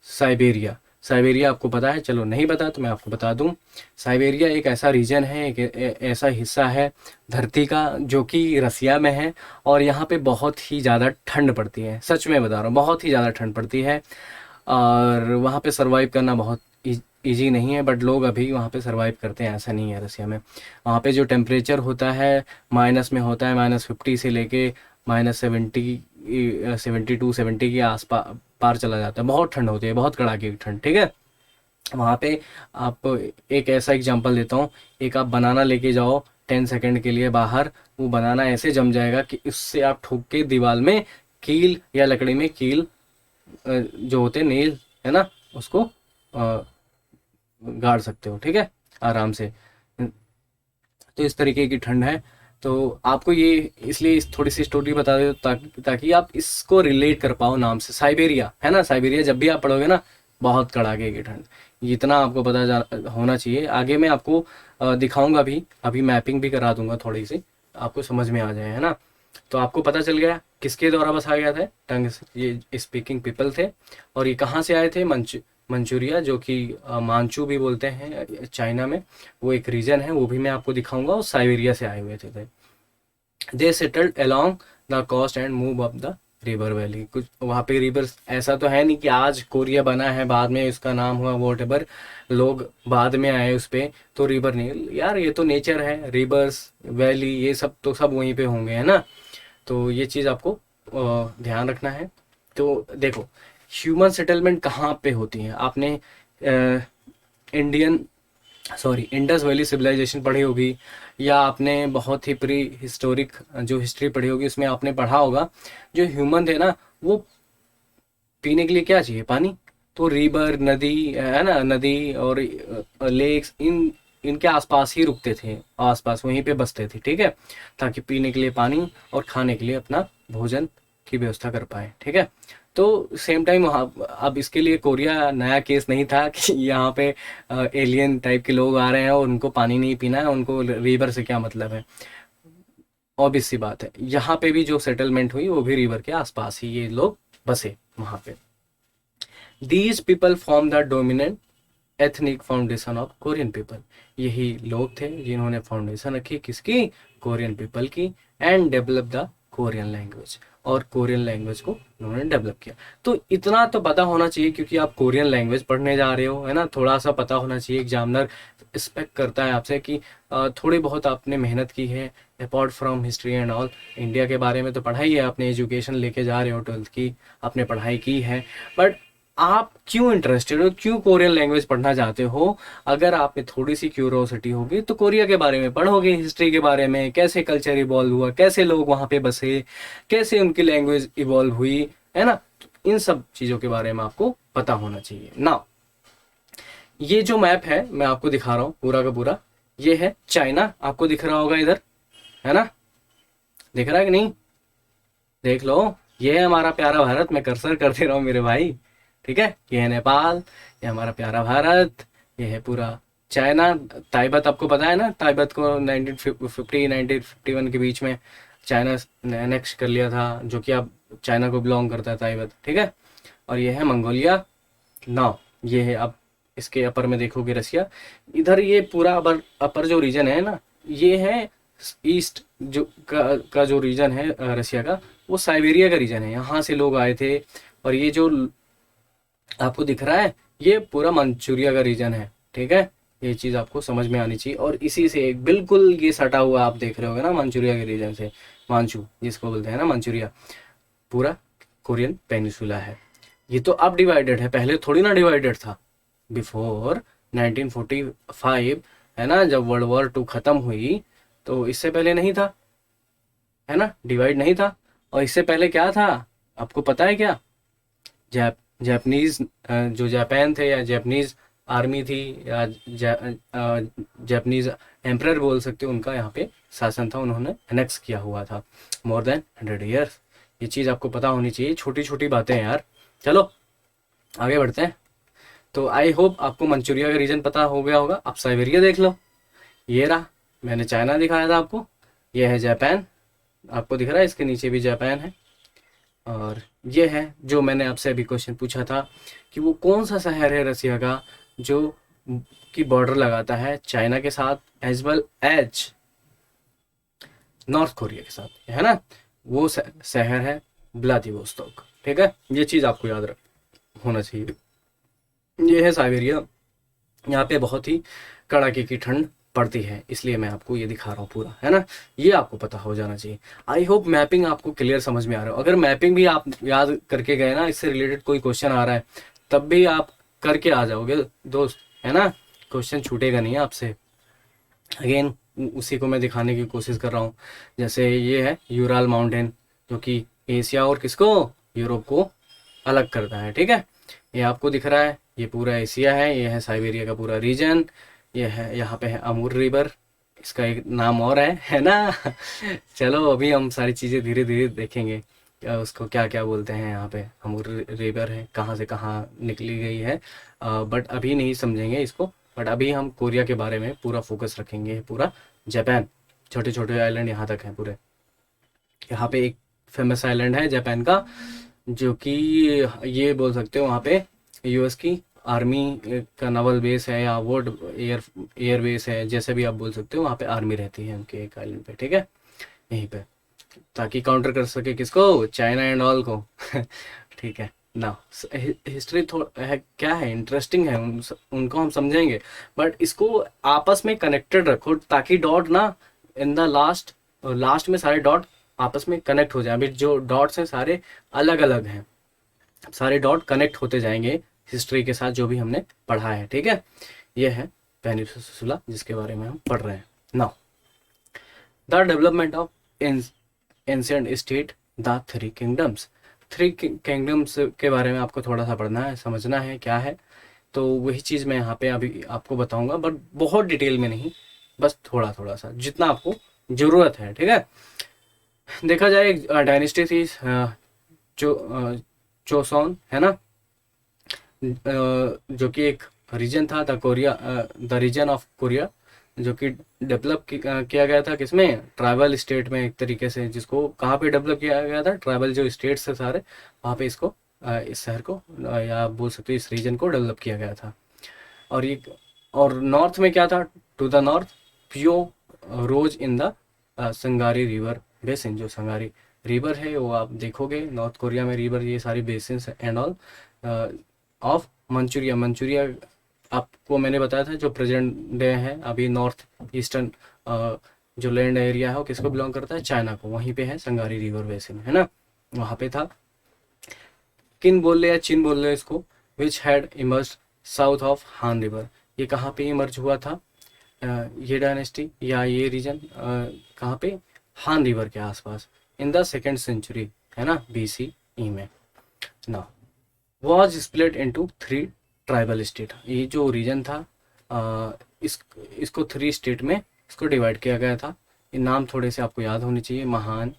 Speaker 1: साइबेरिया, साइबेरिया आपको पता है, चलो नहीं पता तो मैं आपको बता दूं। साइबेरिया एक ऐसा रीजन है, एक ऐसा हिस्सा है धरती का जो कि रसिया में है, और यहाँ पे बहुत ही ज़्यादा ठंड पड़ती है, सच में बता रहा हूँ, बहुत ही ज़्यादा ठंड पड़ती है। और वहाँ पे सरवाइव करना बहुत इजी नहीं है, बट लोग अभी वहाँ पे सरवाइव करते हैं, ऐसा नहीं है रसिया में। वहाँ पे जो टेम्परेचर होता है माइनस में होता है, -50 से लेके -70, 72-70 के आसपास पार चला जाता है। बहुत ठंड होती है, बहुत कड़ाके की ठंड, ठीक है। वहाँ पे आप, एक ऐसा एग्जांपल देता हूँ, एक आप बनाना लेके जाओ 10 सेकंड के लिए बाहर, वो बनाना ऐसे जम जाएगा कि उससे आप ठोक के दीवार में कील, या लकड़ी में कील जो होते हैं नेल है ना, उसको गाड़ सकते हो, ठीक है, आराम से। तो इस तरीके की ठंड है। तो आपको ये इसलिए इस थोड़ी सी स्टोरी बता दे ताकि आप इसको रिलेट कर पाओ नाम से। साइबेरिया है ना, साइबेरिया जब भी आप पढ़ोगे ना, बहुत कड़ाके की ठंड, इतना आपको होना चाहिए। आगे मैं आपको दिखाऊंगा भी, अभी मैपिंग भी करा दूंगा थोड़ी सी, आपको समझ में आ जाए, है ना। तो आपको पता चल गया किसके द्वारा बसाया गया था टंग से, ये स्पीकिंग पीपल थे। और ये कहाँ से आए थे, मंचूरिया, जो कि मांचू भी बोलते हैं चाइना में, वो एक रीजन है, वो भी मैं आपको दिखाऊंगा। और साइबेरिया से आए हुए थे। They settled along the coast and move up the river valley. कुछ वहाँ पे रिवर्स, ऐसा तो है नहीं कि आज कोरिया बना है बाद में इसका नाम हुआ वॉटेवर, लोग बाद में आए उस पे, तो रिवर नहीं यार, ये तो नेचर है, रिवर्स वैली ये सब तो सब वहीं पे होंगे, है ना। तो ये चीज़ आपको ध्यान रखना है। तो देखो, ह्यूमन सेटलमेंट कहाँ पे होती है, आपने Indian sorry Indus valley civilisation पढ़ी होगी, या आपने बहुत ही प्री हिस्टोरिक जो हिस्ट्री पढ़ी होगी, उसमें आपने पढ़ा होगा जो ह्यूमन थे ना, वो पीने के लिए क्या चाहिए, पानी। तो रिवर, नदी है ना, नदी और लेक्स, इनके आसपास ही रुकते थे, आसपास वहीं पे बसते थे, ठीक है, ताकि पीने के लिए पानी और खाने के लिए अपना भोजन की व्यवस्था कर पाए, ठीक है। तो सेम टाइम वहाँ, अब इसके लिए कोरिया नया केस नहीं था कि यहाँ पे एलियन टाइप के लोग आ रहे हैं और उनको पानी नहीं पीना है, उनको रिवर से क्या मतलब है। ऑब्वियस सी बात है, यहाँ पे भी जो सेटलमेंट हुई वो भी रिवर के आसपास ही ये लोग बसे वहाँ पे। These people form the dominant ethnic foundation of Korean people. यही लोग थे जिन्होंने फाउंडेशन रखी किसकी, कोरियन पीपल की। And develop the Korean language, और कोरियन लैंग्वेज को उन्होंने डेवलप किया। तो इतना तो पता होना चाहिए, क्योंकि आप कोरियन लैंग्वेज पढ़ने जा रहे हो, है ना, थोड़ा सा पता होना चाहिए। एग्जामिनर एक्सपेक्ट करता है आपसे कि थोड़ी बहुत आपने मेहनत की है, apart from history and all. India के बारे में तो पढ़ाई है, आपने एजुकेशन लेके जा रहे हो, 12th की आपने पढ़ाई की है, बट आप क्यों इंटरेस्टेड हो, क्यों कोरियन लैंग्वेज पढ़ना चाहते हो। अगर आप में थोड़ी सी क्यूरोसिटी होगी तो कोरिया के बारे में पढ़ोगे, हिस्ट्री के बारे में, कैसे कल्चर इवॉल्व हुआ, कैसे लोग वहाँ पे बसे, कैसे उनकी लैंग्वेज इवॉल्व हुई, है ना। तो इन सब चीज़ों के बारे में आपको पता होना चाहिए ना। ये जो मैप है मैं आपको दिखा रहा हूँ पूरा का पूरा, ये है चाइना, आपको दिख रहा होगा इधर, है ना, दिख रहा है कि नहीं, देख लो। ये है हमारा प्यारा भारत, मैं कर्सर कर दे रहा हूँ मेरे भाई, ठीक है। ये है नेपाल, ये हमारा प्यारा भारत, ये है पूरा चाइना। ताइबत आपको पता है ना, ताइबत को 1951 के बीच में चाइना ने एनेक्स कर लिया था, जो कि अब चाइना को बिलोंग करता है ताइबत, ठीक है। और ये है मंगोलिया नाउ, ये है, अब इसके अपर में देखोगे रसिया। इधर ये पूरा अपर जो रीजन है ना, ये है ईस्ट जो का जो रीजन है रसिया का, वो साइबेरिया का रीजन है, यहाँ से लोग आए थे। और ये जो आपको दिख रहा है, ये पूरा मंचूरिया का रीजन है, ठीक है। ये चीज़ आपको समझ में आनी चाहिए। और इसी से बिल्कुल ये सटा हुआ आप देख रहे होगे ना, मंचूरिया के रीजन से, मांचू जिसको बोलते हैं ना, मंचूरिया पूरा कोरियन पेनिसुला है। ये तो अब डिवाइडेड है, पहले थोड़ी ना डिवाइडेड था। बिफोर 1945, है ना, जब वर्ल्ड वॉर 2 खत्म हुई, तो इससे पहले नहीं था, है ना, डिवाइड नहीं था। और इससे पहले क्या था, आपको पता है क्या, जापानीज जो जापान थे, या जापानीज आर्मी थी या जापानीज एम्परर बोल सकते हो, उनका यहाँ पे शासन था, उन्होंने एनेक्स किया हुआ था मोर देन 100 ईयर्स। ये चीज़ आपको पता होनी चाहिए, छोटी छोटी बातें हैं यार। चलो आगे बढ़ते हैं। तो आई होप आपको मंचूरिया का रीजन पता हो गया होगा। आप साइबेरिया देख लो, ये रहा, मैंने चाइना दिखाया था आपको, ये है जापान, आपको दिख रहा है इसके नीचे भी जापान है। और ये है जो मैंने आपसे अभी क्वेश्चन पूछा था कि वो कौन सा शहर है रसिया का जो की बॉर्डर लगाता है चाइना के साथ as well as North Korea के साथ, है ना। वो शहर है व्लादिवोस्तोक। ठीक है, ये चीज़ आपको याद रख होना चाहिए। ये है साइबेरिया, यहाँ पे बहुत ही कड़ाके की ठंड पड़ती है, इसलिए मैं आपको ये दिखा रहा हूँ पूरा, है ना। ये आपको पता हो जाना चाहिए। आई होप मैपिंग आपको क्लियर समझ में आ रहा हो। अगर मैपिंग भी आप याद करके गए ना, इससे रिलेटेड कोई क्वेश्चन आ रहा है तब भी आप करके आ जाओगे दोस्त, है ना, क्वेश्चन छूटेगा नहीं आपसे। अगेन उसी को मैं दिखाने की कोशिश कर रहा हूँ। जैसे ये है यूराल माउंटेन, जो कि एशिया और किसको, यूरोप को अलग करता है। ठीक है, ये आपको दिख रहा है, ये पूरा एशिया है, ये है साइबेरिया का पूरा रीजन, ये है, यहाँ पे है अमूर रिवर, इसका एक नाम और है ना। चलो अभी हम सारी चीज़ें धीरे धीरे देखेंगे, उसको क्या क्या बोलते हैं। यहाँ पे अमूर रिवर है, कहाँ से कहाँ निकली गई है, बट अभी नहीं समझेंगे इसको। बट अभी हम कोरिया के बारे में पूरा फोकस रखेंगे, पूरा जापान, छोटे छोटे आइलैंड यहाँ तक हैं पूरे। यहाँ पे एक फेमस आइलैंड है जापान का, जो कि ये बोल सकते हो वहाँ पे यूएस की आर्मी का नावल बेस है, या वो एयर बेस है, जैसे भी आप बोल सकते हो। वहाँ पे आर्मी रहती है उनके एक आइलैंड पे, ठीक है, यहीं पे, ताकि काउंटर कर सके किसको, चाइना एंड ऑल को। ठीक है ना। हिस्ट्री थोड़ा है, क्या है, इंटरेस्टिंग है, उनको हम समझेंगे, बट इसको आपस में कनेक्टेड रखो ताकि डॉट ना इन द लास्ट, लास्ट में सारे डॉट आपस में कनेक्ट हो जाए। अभी जो डॉट्स हैं सारे अलग अलग हैं, सारे डॉट कनेक्ट होते जाएंगे हिस्ट्री के साथ जो भी हमने पढ़ा है। ठीक है, ये है पेनिनसुला जिसके बारे में हम पढ़ रहे हैं now. The development of ancient state, the three kingdoms. Three kingdoms के बारे में आपको थोड़ा सा पढ़ना है, समझना है क्या है, तो वही चीज़ मैं यहाँ पे अभी आपको बताऊंगा, बट बहुत डिटेल में नहीं, बस थोड़ा थोड़ा सा जितना आपको ज़रूरत है। ठीक है, देखा जाए एक डायनेस्टी थी जो चोसॉन, है ना, जो कि एक रीजन था, द रीजन ऑफ कोरिया, जो कि डेवलप किया गया था किसमें, ट्राइबल स्टेट में एक तरीके से, जिसको कहाँ पे डेवलप किया गया था, ट्राइबल जो स्टेट्स थे सारे, वहाँ पे इसको इस शहर को या आप बोल सकते हो इस रीजन को डेवलप किया गया था। और ये, और नॉर्थ में क्या था, to the north Puyo rose in the Sungari river basin. जो संगारी रिवर है वो आप देखोगे नॉर्थ कोरिया में रिवर, ये सारी basin and all of Manchuria. Manchuria आपको मैंने बताया था जो प्रेजेंट डे है अभी नॉर्थ ईस्टर्न जो लैंड एरिया है वो किसको बिलोंग करता है, चाइना को। वहीं पे है संगारी रिवर बेसिन, है ना, वहाँ पे था। किन बोल रहे या चीन बोल रहे इसको, which had emerge south of हान रिवर। ये कहाँ पे इमर्ज हुआ था, ये डायनेस्टी या ये रीजन कहाँ पे, हान रिवर के आसपास, इन द 2nd सेंचुरी, है ना, BCE में ना। Was split into 3 tribal state. ये जो रीजन था इसको 3 स्टेट में इसको डिवाइड किया गया था। ये नाम थोड़े से आपको याद होने चाहिए, महान,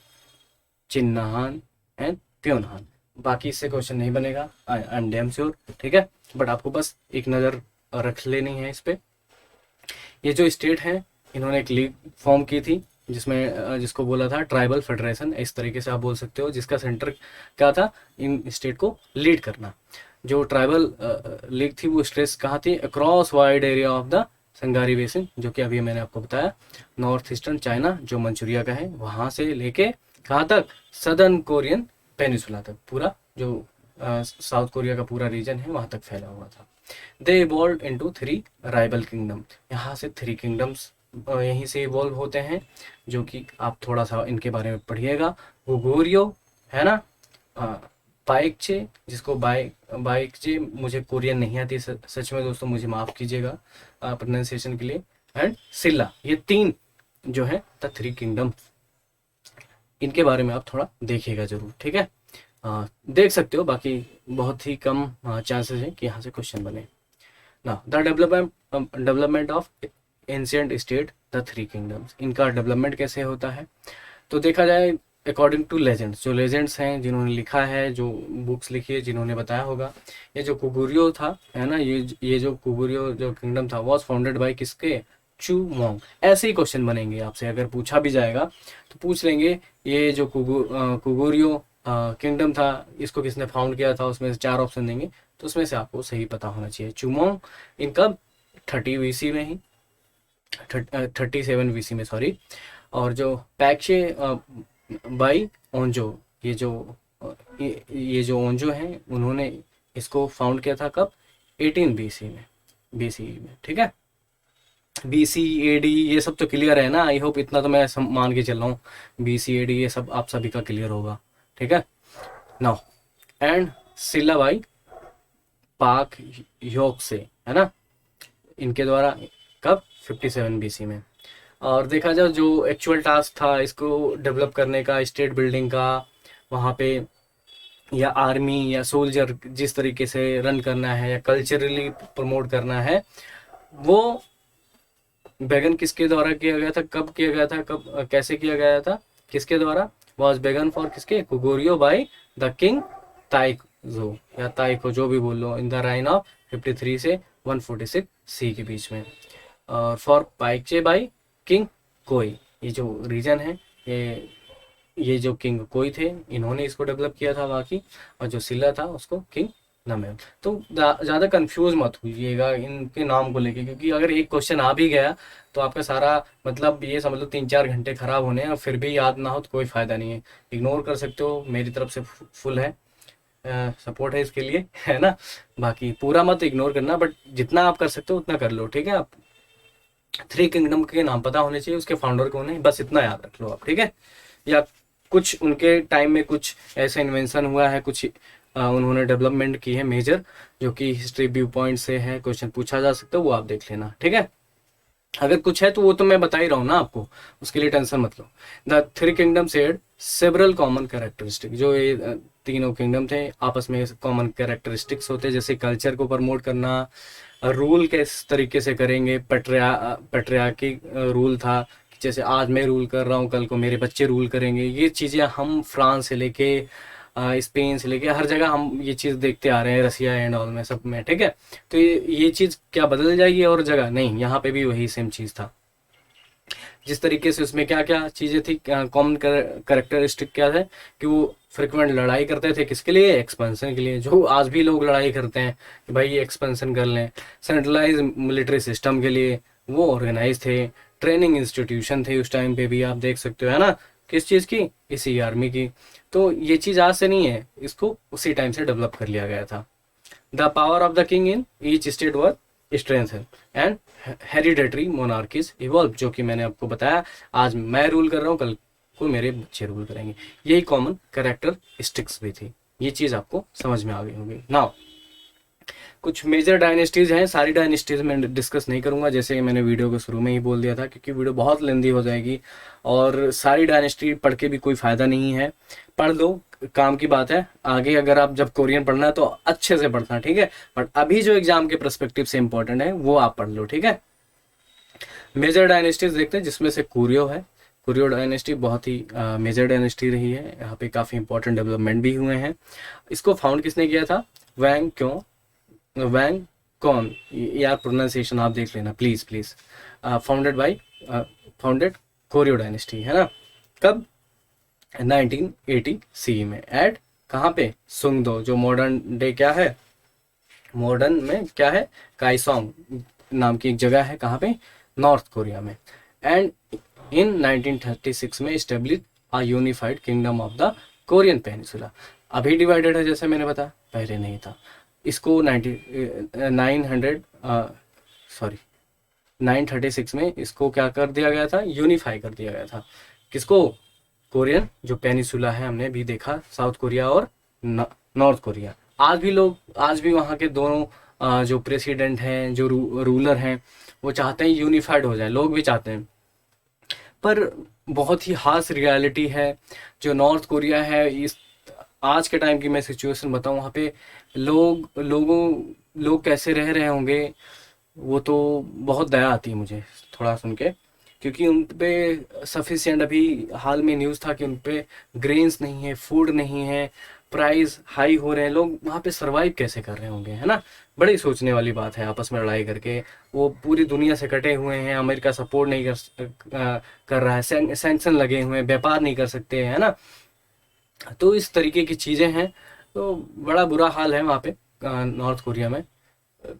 Speaker 1: चिन्नाहान एंड प्योनहान। बाकी इससे क्वेश्चन नहीं बनेगा, आई एम डैम श्योर। ठीक है, बट आपको बस एक नज़र रख लेनी है इस पर। ये जो स्टेट हैं इन्होंने एक लीग फॉर्म की थी जिसमें जिसको बोला था ट्राइबल फेडरेशन, इस तरीके से आप बोल सकते हो, जिसका सेंटर क्या था, इन स्टेट को लीड करना। जो ट्राइबल लीग थी वो स्टेट्स कहाँ थी, across wide area of the Sangari basin, जो कि अभी मैंने आपको बताया नॉर्थ ईस्टर्न चाइना जो मंचूरिया का है वहाँ से लेके कहाँ तक, सदर्न कोरियन पेनिसुला तक, पूरा जो साउथ कोरिया का पूरा रीजन है वहाँ तक फैला हुआ था। दे इवॉल्व इनटू 3 राइवल किंगडम। यहाँ से 3 किंगडम्स यहीं से इवॉल्व होते हैं, जो कि आप थोड़ा सा इनके बारे में पढ़िएगा। गोगोरियो, है ना, बाइकचे, जिसको बाइकचे, मुझे कोरियन नहीं आती सच में दोस्तों, मुझे माफ़ कीजिएगा प्रोनाउंसिएशन के लिए, एंड सिल्ला। ये 3 जो है द 3 किंगडम, इनके बारे में आप थोड़ा देखिएगा जरूर। ठीक है, देख सकते हो, बाकी बहुत ही कम चांसेस है कि यहाँ से क्वेश्चन बने। ना the development of ancient state the three kingdoms, इनका डेवलपमेंट कैसे होता है। तो देखा जाए अकॉर्डिंग टू लेजेंड्स, जो लेजेंड्स हैं जिन्होंने लिखा है, जो बुक्स लिखी है, जिन्होंने बताया होगा, ये जो कुगुरियो था है ना, ये जो कुगुरियो जो किंगडम था वॉज फाउंडेड बाय किसके, चू मोंग। ऐसे ही क्वेश्चन बनेंगे आपसे, अगर पूछा भी जाएगा तो पूछ लेंगे ये जो कुगुरियो किंगडम था इसको किसने फाउंड किया था, उसमें से 4 ऑप्शन देंगे, तो उसमें से आपको सही पता होना चाहिए। चुमोंग इनका 30 वीसी में ही 37 वीसी में सॉरी। और जो पैक्शे बाई ओंजो, ये जो ये जो ओंजो हैं उन्होंने इसको फाउंड किया था कब, 18 बीसी में, ठीक है। बीसी एडी ये सब तो क्लियर है ना, आई होप इतना तो मैं मान के चल रहा हूँ, बीसी एडी ये सब आप सभी का क्लियर होगा, ठीक है। नाउ एंड सिल्ला बाई पाक योग से, है ना, इनके द्वारा कब, 57 बीसी में। और देखा जाए जो एक्चुअल टास्क था इसको डेवलप करने का, स्टेट बिल्डिंग का, वहाँ पे या आर्मी या सोल्जर जिस तरीके से रन करना है या कल्चरली प्रमोट करना है, वो बेगन किसके द्वारा किया गया था, कब किया गया था, कब कैसे किया गया था, किसके द्वारा, वॉज बेगन फॉर किसके, कुगोरियो बाई द किंग ताइको या ताइको, जो भी बोल लो, इन द राइन ऑफ 53 से 146 सी के बीच में। और फॉर पाइचे बाई किंग कोई, ये जो रीजन है ये जो किंग कोई थे इन्होंने इसको डेवलप किया था बाकी, और जो सिल्ला था उसको किंग नमेल। तो ज़्यादा कंफ्यूज मत होइएगा इनके नाम को लेके, क्योंकि अगर एक क्वेश्चन आ भी गया तो आपका सारा मतलब ये समझ लो 3-4 घंटे खराब होने हैं, और फिर भी याद ना हो तो कोई फ़ायदा नहीं है, इग्नोर कर सकते हो, मेरी तरफ से फुल है सपोर्ट है इसके लिए, है ना। बाकी पूरा मत इग्नोर करना, बट जितना आप कर सकते हो उतना कर लो, ठीक है। आप 3 किंगडम के नाम पता होने चाहिए, उसके फाउंडर कौन है, बस इतना याद रख लो आप, ठीक है। या कुछ उनके टाइम में कुछ ऐसा इन्वेंशन हुआ है, कुछ उन्होंने डेवलपमेंट की है मेजर, जो कि हिस्ट्री व्यू पॉइंट से है, क्वेश्चन पूछा जा सकता है, वो आप देख लेना, ठीक है। अगर कुछ है तो वो तो मैं बता ही रहा हूँ ना आपको, उसके लिए टेंशन मत लो। The three kingdom shared several common characteristic, जो ये तीनों किंगडम थे आपस में कॉमन कैरेक्टरिस्टिक्स होते हैं, जैसे कल्चर को प्रमोट करना, रूल किस तरीके से करेंगे, पेट्रियार्की रूल था, जैसे आज मैं रूल कर रहा हूँ कल को मेरे बच्चे रूल करेंगे, ये चीज़ें हम फ्रांस से लेके स्पेन से लेके हर जगह हम ये चीज़ देखते आ रहे हैं, रसिया एंड ऑल में सब में, ठीक है। तो ये चीज़ क्या बदल जाएगी और जगह नहीं, यहाँ पे भी वही सेम चीज़ था। जिस तरीके से उसमें क्या क्या चीज़ें थी, कॉमन करेक्टरिस्टिक क्या था कि वो फ्रिक्वेंट लड़ाई करते थे, किसके लिए, एक्सपेंशन के लिए, जो आज भी लोग लड़ाई करते हैं कि भाई ये एक्सपेंशन कर लें। सेंट्रलाइज मिलिट्री सिस्टम के लिए वो ऑर्गेनाइज थे। ट्रेनिंग इंस्टीट्यूशन थे उस टाइम पे भी, आप देख सकते हो, है ना, किस चीज़ की, इसी आर्मी की। तो ये चीज़ आज से नहीं है, इसको उसी टाइम से डेवलप कर लिया गया था। The power of the king in each state were strengthen and hereditary monarchies evolve, जो कि मैंने आपको बताया, आज मैं रूल कर रहा हूँ कल को मेरे बच्चे रूल करेंगे, यही कॉमन कैरेक्टरिस्टिक्स भी थी। ये चीज़ आपको समझ में आ गई होगी। नाउ कुछ मेजर डायनेस्टीज हैं, सारी डायनेस्टीज मैं डिस्कस नहीं करूंगा, जैसे मैंने वीडियो के शुरू में ही बोल दिया था, क्योंकि वीडियो बहुत लेंदी हो जाएगी और सारी डायनेस्टी पढ़ के भी कोई फ़ायदा नहीं है। पढ़ लो, काम की बात है, आगे अगर आप जब कोरियन पढ़ना है तो अच्छे से पढ़ना, ठीक है। बट अभी जो एग्जाम के परस्पेक्टिव से इंपॉर्टेंट है वो आप पढ़ लो, ठीक है। मेजर डायनेस्टीज देखते हैं, जिसमें से कुरियो है। कुरियो डायनेस्टी बहुत ही मेजर डायनेस्टी रही है, यहाँ पे काफ़ी इंपॉर्टेंट डेवलपमेंट भी हुए हैं। इसको फाउंड किसने किया था, वैंग कौन, यार प्रोनाउंसिएशन आप देख लेना please please. Founded chorio dynasty, है ना, कब, 1980 सी में, एट कहाँ पे, सुंगदो, जो मॉडर्न डे क्या है, मॉडर्न में क्या है, काइसोंग नाम की एक जगह है, कहाँ पे, नॉर्थ कोरिया में। एंड इन 1936 में establish a unified kingdom of the Korean peninsula. अभी डिवाइडेड है जैसे मैंने बताया, पहले नहीं था। इसको 936 में इसको क्या कर दिया गया था, यूनिफाई कर दिया गया था। किसको, कोरियन जो पेनिसुला है, हमने भी देखा साउथ कोरिया और नॉर्थ कोरिया। आज भी वहाँ के दोनों जो प्रेसिडेंट हैं, जो रूलर हैं, वो चाहते हैं यूनिफाइड हो जाए, लोग भी चाहते हैं, पर बहुत ही हार्श रियलिटी है। जो नॉर्थ कोरिया है, इस आज के टाइम की मैं सिचुएशन बताऊं, वहाँ पे लोगों लोग कैसे रह रहे होंगे, वो तो बहुत दया आती है मुझे थोड़ा सुन के, क्योंकि उन पे सफिशिएंट, अभी हाल में न्यूज़ था कि उन पे ग्रेन्स नहीं है, फूड नहीं है, प्राइस हाई हो रहे हैं, लोग वहाँ पे सरवाइव कैसे कर रहे होंगे, है ना। बड़ी सोचने वाली बात है, आपस में लड़ाई करके वो पूरी दुनिया से कटे हुए हैं, अमेरिका सपोर्ट नहीं कर रहा है, सैंक्शन लगे हुए हैं, व्यापार नहीं कर सकते, है ना। तो इस तरीके की चीज़ें हैं, तो बड़ा बुरा हाल है वहाँ पे नॉर्थ कोरिया में।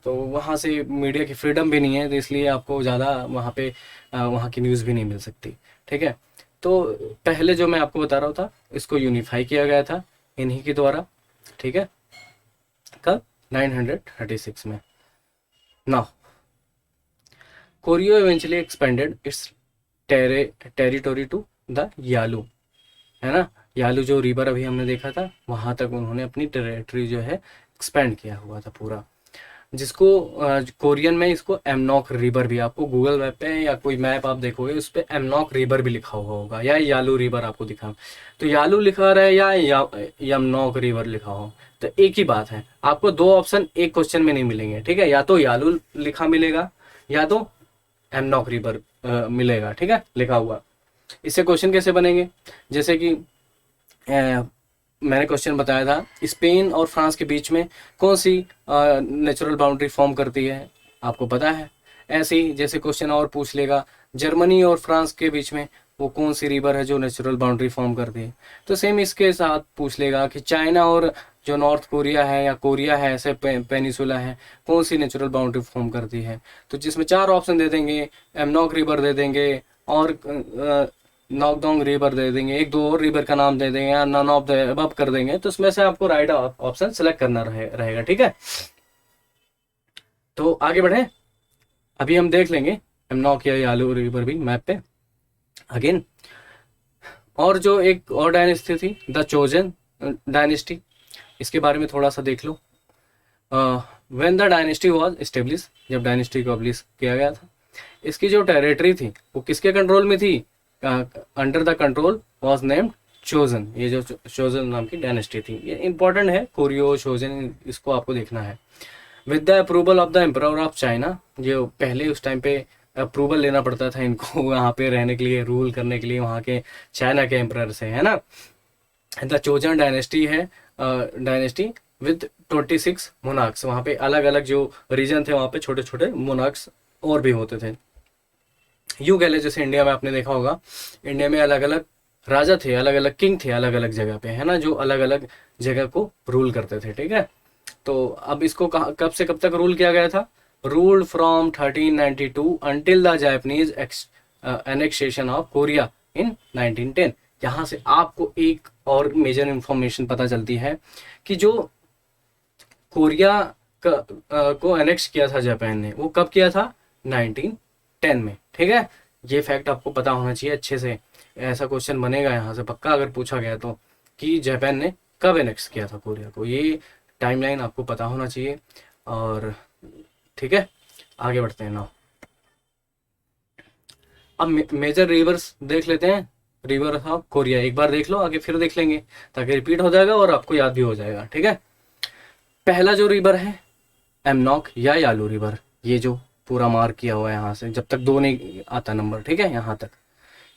Speaker 1: तो वहाँ से मीडिया की फ्रीडम भी नहीं है, तो इसलिए आपको ज़्यादा वहाँ पे वहाँ की न्यूज़ भी नहीं मिल सकती, ठीक है। तो पहले जो मैं आपको बता रहा था, इसको यूनिफाई किया गया था इन्हीं के द्वारा, ठीक है, कब, 936 में। Now Korea eventually expanded its territory to the Yalu, है ना। यालू जो रिवर अभी हमने देखा था, वहां तक उन्होंने अपनी टेरिटरी जो है एक्सपेंड किया हुआ था पूरा, जिसको कोरियन में इसको एमनॉक रिवर भी, आपको गूगल मैप पे या कोई मैप आप देखोगे उस पे एमनॉक रिवर भी लिखा हुआ होगा, या यालू रिवर आपको दिखा, तो यालू लिखा रहा है या यमनॉक रिवर लिखा हो, तो एक ही बात है। आपको दो ऑप्शन एक क्वेश्चन में नहीं मिलेंगे, ठीक है, या तो यालू लिखा मिलेगा या तो एमनॉक रिवर मिलेगा, ठीक है, लिखा हुआ। इससे क्वेश्चन कैसे बनेंगे, जैसे कि मैंने क्वेश्चन बताया था, स्पेन और फ्रांस के बीच में कौन सी नेचुरल बाउंड्री फॉर्म करती है, आपको पता है। ऐसे ही जैसे क्वेश्चन और पूछ लेगा, जर्मनी और फ्रांस के बीच में वो कौन सी रिवर है जो नेचुरल बाउंड्री फॉर्म करती है, तो सेम इसके साथ पूछ लेगा कि चाइना और जो नॉर्थ कोरिया है या कोरिया है, ऐसे पेनिसुला है, कौन सी नेचुरल बाउंड्री फॉर्म करती है, तो जिसमें चार ऑप्शन दे देंगे, एमनॉक रिवर दे देंगे और नॉकडाउन रिवर दे देंगे, एक दो और रिवर का नाम दे देंगे, या नन ऑफ द अबव कर देंगे, तो उसमें से आपको राइट ऑप्शन सेलेक्ट करना रहेगा, ठीक है। तो आगे बढ़े, अभी हम देख लेंगे एमनॉक या यालू रिवर भी मैप पे अगेन। और जो एक और डायनेस्टी थी, द चोजन डायनेस्टी, इसके बारे में थोड़ा सा देख लो। When the dynasty was establish, जब डायनेस्टी को एस्टेब्लिश किया गया था, इसकी जो टेरिटरी थी वो किसके कंट्रोल में थी, under the control was named chosen, ये जो चोजन नाम की डायनेस्टी थी, ये इंपॉर्टेंट है, कोरियो चोजन, इसको आपको देखना है। With the approval of the emperor of China, जो पहले उस टाइम पे अप्रूवल लेना पड़ता था इनको वहाँ पे रहने के लिए, रूल करने के लिए, वहाँ के चाइना के एम्परर से, है ना। द चोजन डायनेस्टी है, डायनेस्टी विद 26 मोनार्क्स, वहाँ पे अलग अलग जो रीजन थे वहाँ पे छोटे छोटे मोनार्क्स और भी होते थे। यूं कह ले जैसे इंडिया में आपने देखा होगा, इंडिया में अलग अलग राजा थे, अलग अलग किंग थे, अलग अलग जगह पे, है ना, जो अलग अलग जगह को रूल करते थे, ठीक है। तो अब इसको कब से कब तक रूल किया गया था, ruled from 1392 until the Japanese annexation of Korea in 1910। यहाँ से आपको एक और मेजर इंफॉर्मेशन पता चलती है कि जो कोरिया को एनेक्स किया था जापान ने, वो कब किया था, 1910 में, ठीक है। ये फैक्ट आपको पता होना चाहिए अच्छे से, ऐसा क्वेश्चन बनेगा यहाँ से पक्का अगर पूछा गया तो, कि जापान ने कब एनेक्स किया था कोरिया को, ये टाइमलाइन आपको पता होना चाहिए। और ठीक है, आगे बढ़ते हैं ना। अब मेजर रिवर्स देख लेते हैं, रिवर ऑफ कोरिया एक बार देख लो, आगे फिर देख लेंगे ताकि रिपीट हो जाएगा और आपको याद भी हो जाएगा, ठीक है। पहला जो रिवर है एमनॉक या यालू रिवर, ये जो पूरा मार्क किया हुआ है यहाँ से, जब तक दो नहीं आता नंबर, ठीक है, यहाँ तक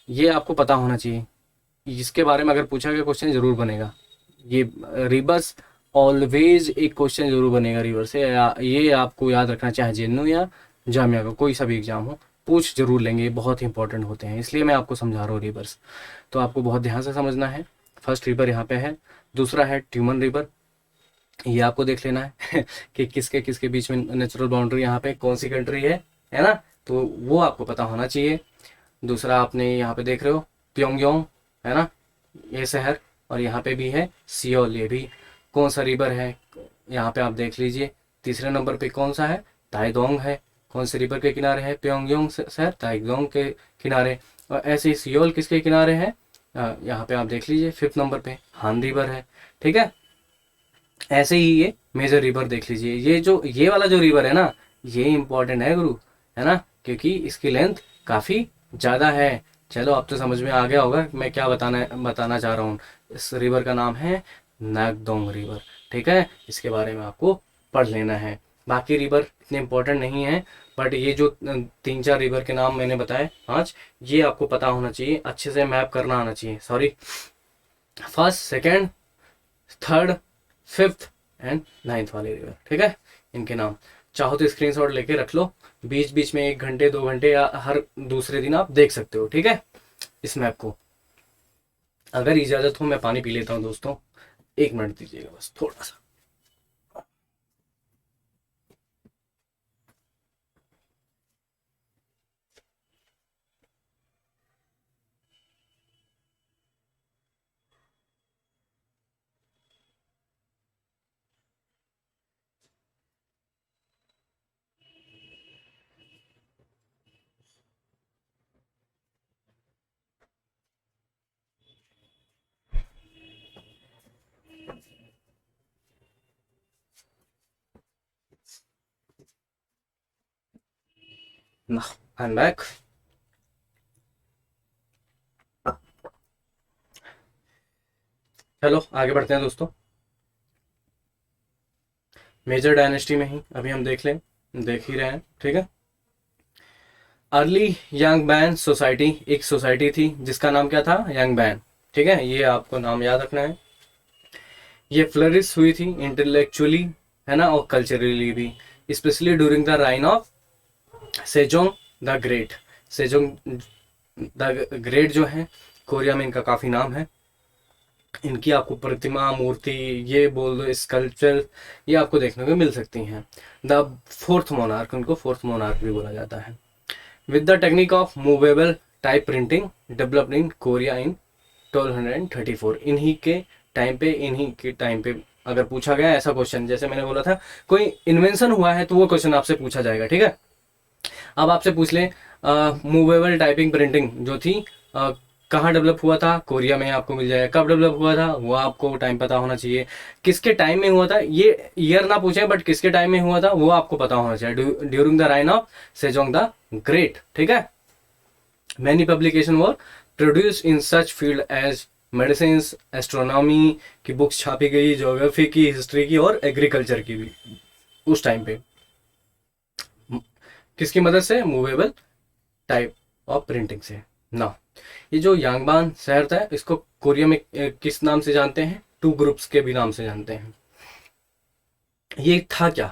Speaker 1: ये आपको पता होना चाहिए, इसके बारे में अगर पूछा गया क्वेश्चन जरूर बनेगा। ये रिवर्स ऑलवेज एक क्वेश्चन जरूर बनेगा रिवर से, ये आपको याद रखना, चाहे जेएनयू या जामिया का कोई सा भी एग्जाम हो, पूछ जरूर लेंगे, बहुत इंपॉर्टेंट होते हैं, इसलिए मैं आपको समझा रहा हूँ रिवर्स, तो आपको बहुत ध्यान से समझना है। फर्स्ट रिवर यहाँ पे है, दूसरा है ट्यूमन रिवर, ये आपको देख लेना है कि किसके किसके बीच में नेचुरल बाउंड्री, यहाँ पे कौन सी कंट्री है ना, तो वो आपको पता होना चाहिए। दूसरा आपने यहाँ पे देख रहे हो प्योंगयांग, है ना, ये शहर, और यहाँ पे भी है सियोल, ये भी कौन सा रिवर है यहाँ पे आप देख लीजिए। तीसरे नंबर पे कौन सा है, ताइदोंग है, कौन से रिवर के किनारे है, प्योंगयांग शहर ताइदोंग के किनारे, और ऐसे ही सियोल किसके किनारे है, यहाँ पे आप देख लीजिए। फिफ्थ नंबर पे हान रिवर है, ठीक है। ऐसे ही ये मेजर रिवर देख लीजिए, ये वाला जो रिवर है ना, ये इंपॉर्टेंट है गुरु, है ना, क्योंकि इसकी लेंथ काफी ज्यादा है। चलो अब तो समझ में आ गया होगा मैं क्या बताना चाह रहा हूँ। इस रिवर का नाम है नागदोंग रिवर, ठीक है, इसके बारे में आपको पढ़ लेना है। बाकी रिवर इतने इंपॉर्टेंट नहीं है, बट ये जो 3-4 रिवर के नाम मैंने बताए आज, ये आपको पता होना चाहिए, अच्छे से मैप करना आना चाहिए। Sorry, first, second, third, fifth and ninth वाले रिवर, ठीक है, इनके नाम। चाहो तो स्क्रीनशॉट लेके रख लो, बीच बीच में 1 घंटे 2 घंटे या हर दूसरे दिन आप देख सकते हो, ठीक है, इस मैप को। अगर इजाजत हो मैं पानी पी लेता हूँ दोस्तों, 1 मिनट दीजिएगा बस थोड़ा सा। I am back. चलो आगे बढ़ते हैं दोस्तों। मेजर डायनेस्टी में ही अभी हम देख ही रहे हैं, ठीक है। अर्ली यंग बैन सोसाइटी एक सोसाइटी थी जिसका नाम क्या था, यंग बैन, ठीक है, ये आपको नाम याद रखना है। ये फ्लरिश हुई थी इंटेलेक्चुअली, है ना, और कल्चरली भी, specially during the reign of Sejong the great. Sejong the great जो है, कोरिया में इनका काफी नाम है। इनकी आपको प्रतिमा, मूर्ति, ये बोल दो स्कल्पचर, ये आपको देखने को मिल सकती हैं। द फोर्थ मोनार्क, उनको फोर्थ मोनार्क भी बोला जाता है। With the technique of movable type printing developed in Korea in 1234। इन्हीं के टाइम पे अगर पूछा गया ऐसा क्वेश्चन, जैसे मैंने बोला था कोई इन्वेंशन हुआ है तो वो क्वेश्चन आपसे पूछा जाएगा, ठीक है। अब आपसे पूछ ले मूवेबल टाइपिंग प्रिंटिंग जो थी कहाँ डेवलप हुआ था, कोरिया में आपको मिल जाएगा। कब डेवलप हुआ था वो आपको टाइम पता होना चाहिए। किसके टाइम में हुआ था, ये ईयर ना पूछे बट किसके टाइम में हुआ था वो आपको पता होना चाहिए। During the reign of Sejong the great, ठीक है। Many publication were produce in such field as medicine, astronomy की बुक्स छापी गई, ज्योग्राफी की, हिस्ट्री की और एग्रीकल्चर की भी उस टाइम पे। किसकी मदद से, मूवेबल टाइप ऑफ प्रिंटिंग से ना। ये जो यांगबान शहर था इसको कोरिया में किस नाम से जानते हैं, 2 ग्रुप्स के भी नाम से जानते हैं। ये था क्या,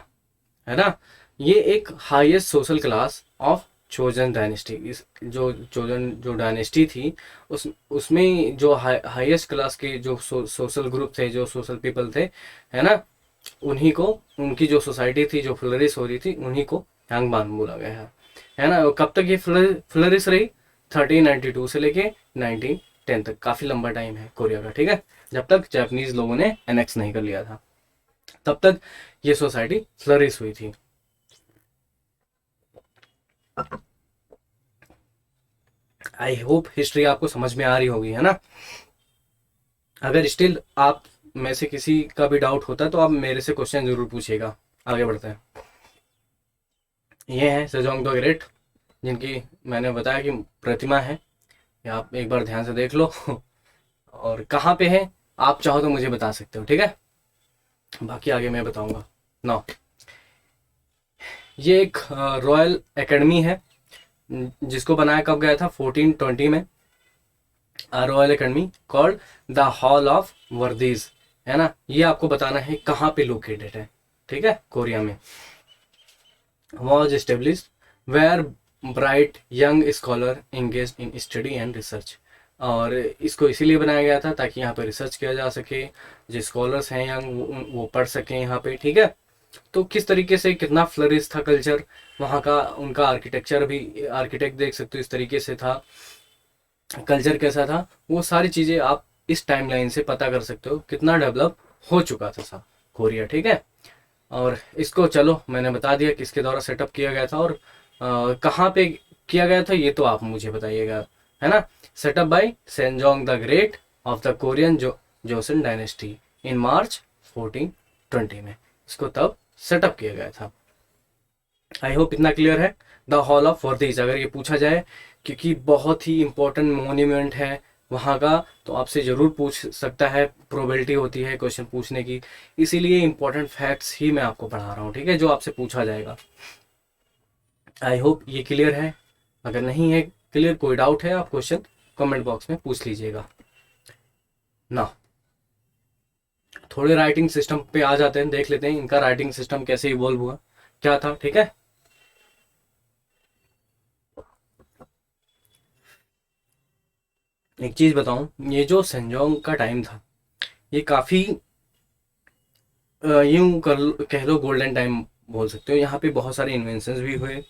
Speaker 1: है ना, ये एक highest social class of chosen dynasty. इस जो चोजन जो डायनेस्टी थी उसमें जो हाईएस्ट क्लास के जो सोशल ग्रुप थे, जो सोशल पीपल थे, है ना, उन्हीं को, उनकी जो सोसाइटी थी जो फ्लरिश हो रही थी, उन्हीं को यांगबान बोला गया है ना। कब तक ये फ्लरिश रही, 1392 से लेके 1910 तक, काफी लंबा टाइम है कोरिया का, ठीक है, जब तक जापानीज लोगों ने एनेक्स नहीं कर लिया था तब तक ये सोसाइटी फ्लरिश हुई थी। आई होप हिस्ट्री आपको समझ में आ रही होगी, है ना। अगर स्टिल आप में से किसी का भी डाउट होता है तो आप मेरे से क्वेश्चन जरूर पूछिएगा। आगे बढ़ते हैं। ये है सेजोंग द ग्रेट, जिनकी मैंने बताया कि प्रतिमा है, ये आप एक बार ध्यान से देख लो और कहाँ पे है आप चाहो तो मुझे बता सकते हो, ठीक है, बाकी आगे मैं बताऊंगा ना। ये एक रॉयल एकेडमी है जिसको बनाया कब गया था, 1420 में। Royal academy called the hall of worthies, है ना, ये आपको बताना है कहाँ पे लोकेटेड है, ठीक है, कोरिया में। Was establish where bright young scholar engage in study and research. और इसको इसीलिए बनाया गया था ताकि यहाँ पे रिसर्च किया जा सके, जो स्कॉलर्स हैं यंग वो पढ़ सकें यहाँ पे, ठीक है। तो किस तरीके से कितना फ्लरिश था कल्चर वहाँ का, उनका आर्किटेक्चर भी, आर्किटेक्ट देख सकते हो इस तरीके से था, कल्चर कैसा था, वो सारी चीज़ें आप इस टाइमलाइन से पता कर सकते हो कितना डेवलप हो चुका था सब कोरिया, ठीक है। और इसको चलो मैंने बता दिया किसके द्वारा सेटअप किया गया था और कहाँ पे किया गया था, ये तो आप मुझे बताइएगा, है ना। Setup by Sejong the great of the Korean Joseon dynasty in March 1420 में, इसको तब सेटअप किया गया था। आई होप इतना क्लियर है। द हॉल ऑफ वर्दीज अगर ये पूछा जाए, क्योंकि बहुत ही इंपॉर्टेंट मोन्यूमेंट है वहाँ का, तो आपसे ज़रूर पूछ सकता है, प्रोबेबिलिटी होती है क्वेश्चन पूछने की। इसीलिए इंपॉर्टेंट फैक्ट्स ही मैं आपको पढ़ा रहा हूँ, ठीक है, जो आपसे पूछा जाएगा। आई होप ये क्लियर है। अगर नहीं है क्लियर, कोई डाउट है, आप क्वेश्चन कमेंट बॉक्स में पूछ लीजिएगा ना। थोड़े राइटिंग सिस्टम पे आ जाते हैं, देख लेते हैं इनका राइटिंग सिस्टम कैसे इवॉल्व हुआ, क्या था, ठीक है। एक चीज बताऊं, ये जो सेंजोंग का टाइम था, ये काफी यूं कह लो गोल्डन टाइम बोल सकते हो। यहाँ पे बहुत सारे इन्वेंशंस भी हुए,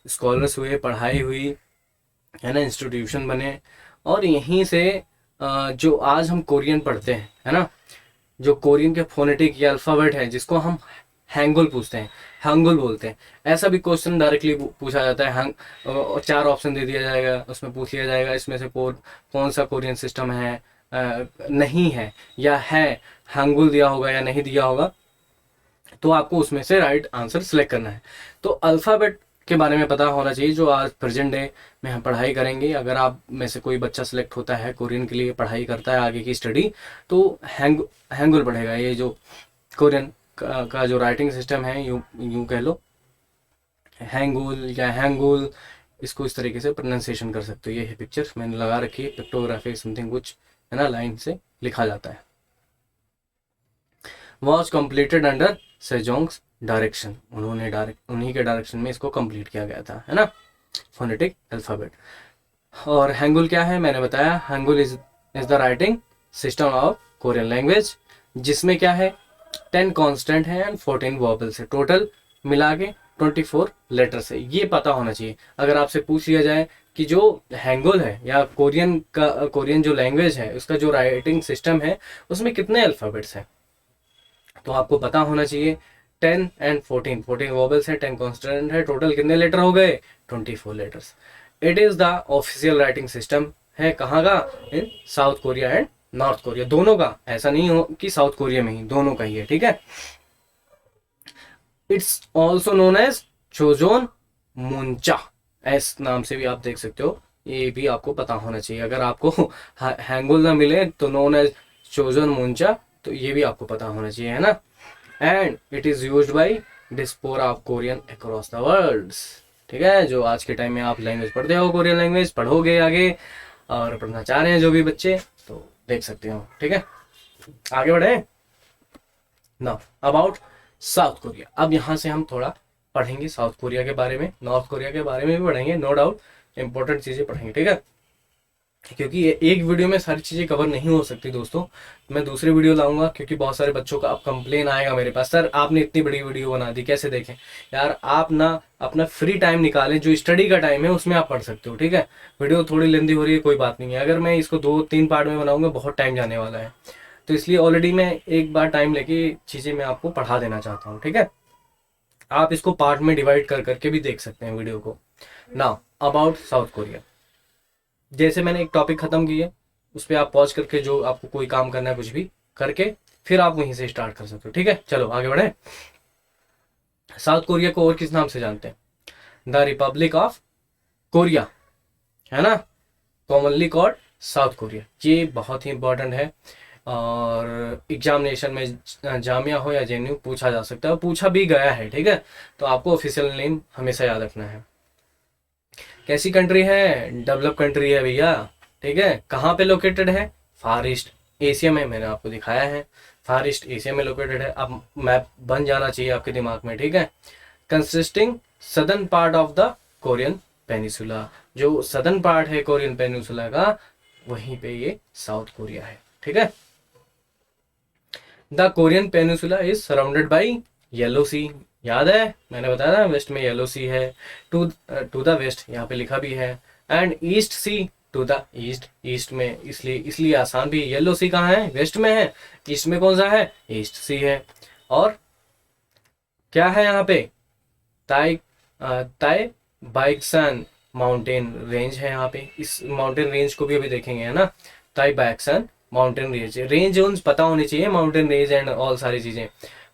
Speaker 1: स्कॉलर्स हुए, पढ़ाई हुई, है ना, इंस्टीट्यूशन बने। और यहीं से जो आज हम कोरियन पढ़ते हैं, है ना, जो कोरियन के फोनेटिक या अल्फ़ाबेट है, जिसको हम हैंगुल पूछते हैं, हैंगुल बोलते हैं। ऐसा भी क्वेश्चन डायरेक्टली पूछा जाता है, चार ऑप्शन दे दिया जाएगा, उसमें पूछ लिया जाएगा इसमें से कौन सा कोरियन सिस्टम है, नहीं है या है, हैंगुल दिया होगा या नहीं दिया होगा, तो आपको उसमें से राइट आंसर सेलेक्ट करना है। तो अल्फ़ाबेट के बारे में पता होना चाहिए, जो आज प्रेजेंट डे में हम पढ़ाई करेंगे। अगर आप में से कोई बच्चा सेलेक्ट होता है, कोरियन के लिए पढ़ाई करता है आगे की स्टडी, तो हैंगुल पढ़ेगा। ये जो कोरियन का जो राइटिंग सिस्टम है, यूं यूं कह लो हैंगुल या हैंगुल, इसको इस तरीके से प्रोनाउंसिएशन कर सकते हो। ये है पिक्चर मैंने लगा रखी है, पिक्टोग्राफी समथिंग कुछ, है ना, लाइन से लिखा जाता है। वॉज कंप्लीटेड अंडर सेजोंग्स डायरेक्शन, उन्हीं के डायरेक्शन में इसको कंप्लीट किया गया था, है ना, फोनेटिक अल्फाबेट। और हैंगुल क्या है, मैंने बताया, hangul is the writing system of Korean language, जिसमें क्या है 10 कांस्टेंट है एंड 14 वॉबल्स है, टोटल मिला के 24 लेटर्स है। ये पता होना चाहिए। अगर आपसे पूछ लिया जाए कि जो हैंगुल है या कोरियन जो लैंग्वेज है, उसका जो राइटिंग सिस्टम है, उसमें कितने अल्फाबेट्स हैं, तो आपको पता होना चाहिए 10 एंड 14 वॉबल्स है, 10 कॉन्स्टेंट है, टोटल कितने लेटर हो गए 24 letters. It is the official writing system है, कहाँ का, in South Korea and North Korea, दोनों का। ऐसा नहीं हो कि साउथ कोरिया में ही, दोनों का ही है, ठीक है। इट्स ऑल्सो नोन एज चोजोन मुंचा, इस नाम से भी आप देख सकते हो। ये भी आपको पता होना चाहिए। अगर आपको हैंगुल ना मिले तो नोन एज चोजोन मुंचा, तो ये भी आपको पता होना चाहिए, है ना। And it is used by diaspora of Korean across the world, ठीक है। जो आज के टाइम में आप लैंग्वेज पढ़ते हो, कोरियन लैंग्वेज पढ़ोगे आगे, और पढ़ना चाह रहे हैं जो भी बच्चे, तो देख सकते हो, ठीक है। आगे बढ़े नाउ अबाउट साउथ कोरिया। अब यहाँ से हम थोड़ा पढ़ेंगे साउथ कोरिया के बारे में, नॉर्थ कोरिया के बारे में भी पढ़ेंगे, नो डाउट इंपॉर्टेंट चीजें पढ़ेंगे, ठीक है। क्योंकि एक वीडियो में सारी चीज़ें कवर नहीं हो सकती दोस्तों, मैं दूसरी वीडियो लाऊंगा, क्योंकि बहुत सारे बच्चों का अब कंप्लेन आएगा मेरे पास, सर आपने इतनी बड़ी वीडियो बना दी, कैसे देखें। यार आप ना अपना फ्री टाइम निकालें, जो स्टडी का टाइम है उसमें आप पढ़ सकते हो, ठीक है। वीडियो थोड़ी लेंदी हो रही है, कोई बात नहीं है। अगर मैं इसको 2-3 पार्ट में बनाऊंगा, बहुत टाइम जाने वाला है, तो इसलिए ऑलरेडी मैं एक बार टाइम लेके चीज़ें मैं आपको पढ़ा देना चाहता हूँ, ठीक है। आप इसको पार्ट में डिवाइड कर करके भी देख सकते हैं वीडियो को। नाउ अबाउट साउथ कोरिया, जैसे मैंने एक टॉपिक खत्म किया, उस पर आप पॉज करके जो आपको कोई काम करना है कुछ भी करके, फिर आप वहीं से स्टार्ट कर सकते हो, ठीक है। चलो आगे बढ़े। साउथ कोरिया को और किस नाम से जानते हैं, द रिपब्लिक ऑफ कोरिया, है ना, कॉमनली कॉल्ड साउथ कोरिया। ये बहुत ही इंपॉर्टेंट है, और एग्जामिनेशन में जामिया हो या जेएनयू पूछा जा सकता है, पूछा भी गया है, ठीक है। तो आपको ऑफिशियल नेम हमेशा याद रखना है। कैसी कंट्री है, डेवलप कंट्री है भैया, ठीक है। कहाँ पे लोकेटेड है, फार ईस्ट एशिया में, मैंने आपको दिखाया है, फार ईस्ट एशिया में लोकेटेड है। अब मैप बन जाना चाहिए आपके दिमाग में, ठीक है। Consisting southern part of the Korean peninsula, जो सदर्न पार्ट है कोरियन पेनिसुला का, वहीं पे ये साउथ कोरिया है, ठीक है। The Korean peninsula is surrounded by Yellow Sea, याद है मैंने बताया ना, वेस्ट में येलो सी है, टू द वेस्ट यहाँ पे लिखा भी है, and East Sea to the east, east में इसलिए आसान भी, येलो सी कहाँ है, वेस्ट में है, ईस्ट में कौन सा है, ईस्ट सी है। और क्या है यहाँ पे, ताई बाइक्सन माउंटेन रेंज है यहाँ पे, इस माउंटेन रेंज को भी अभी देखेंगे, है ना। ताई बाइक्सन माउंटेन रेंज जोन्स पता होनी चाहिए, माउंटेन रेंज एंड ऑल सारी चीजें।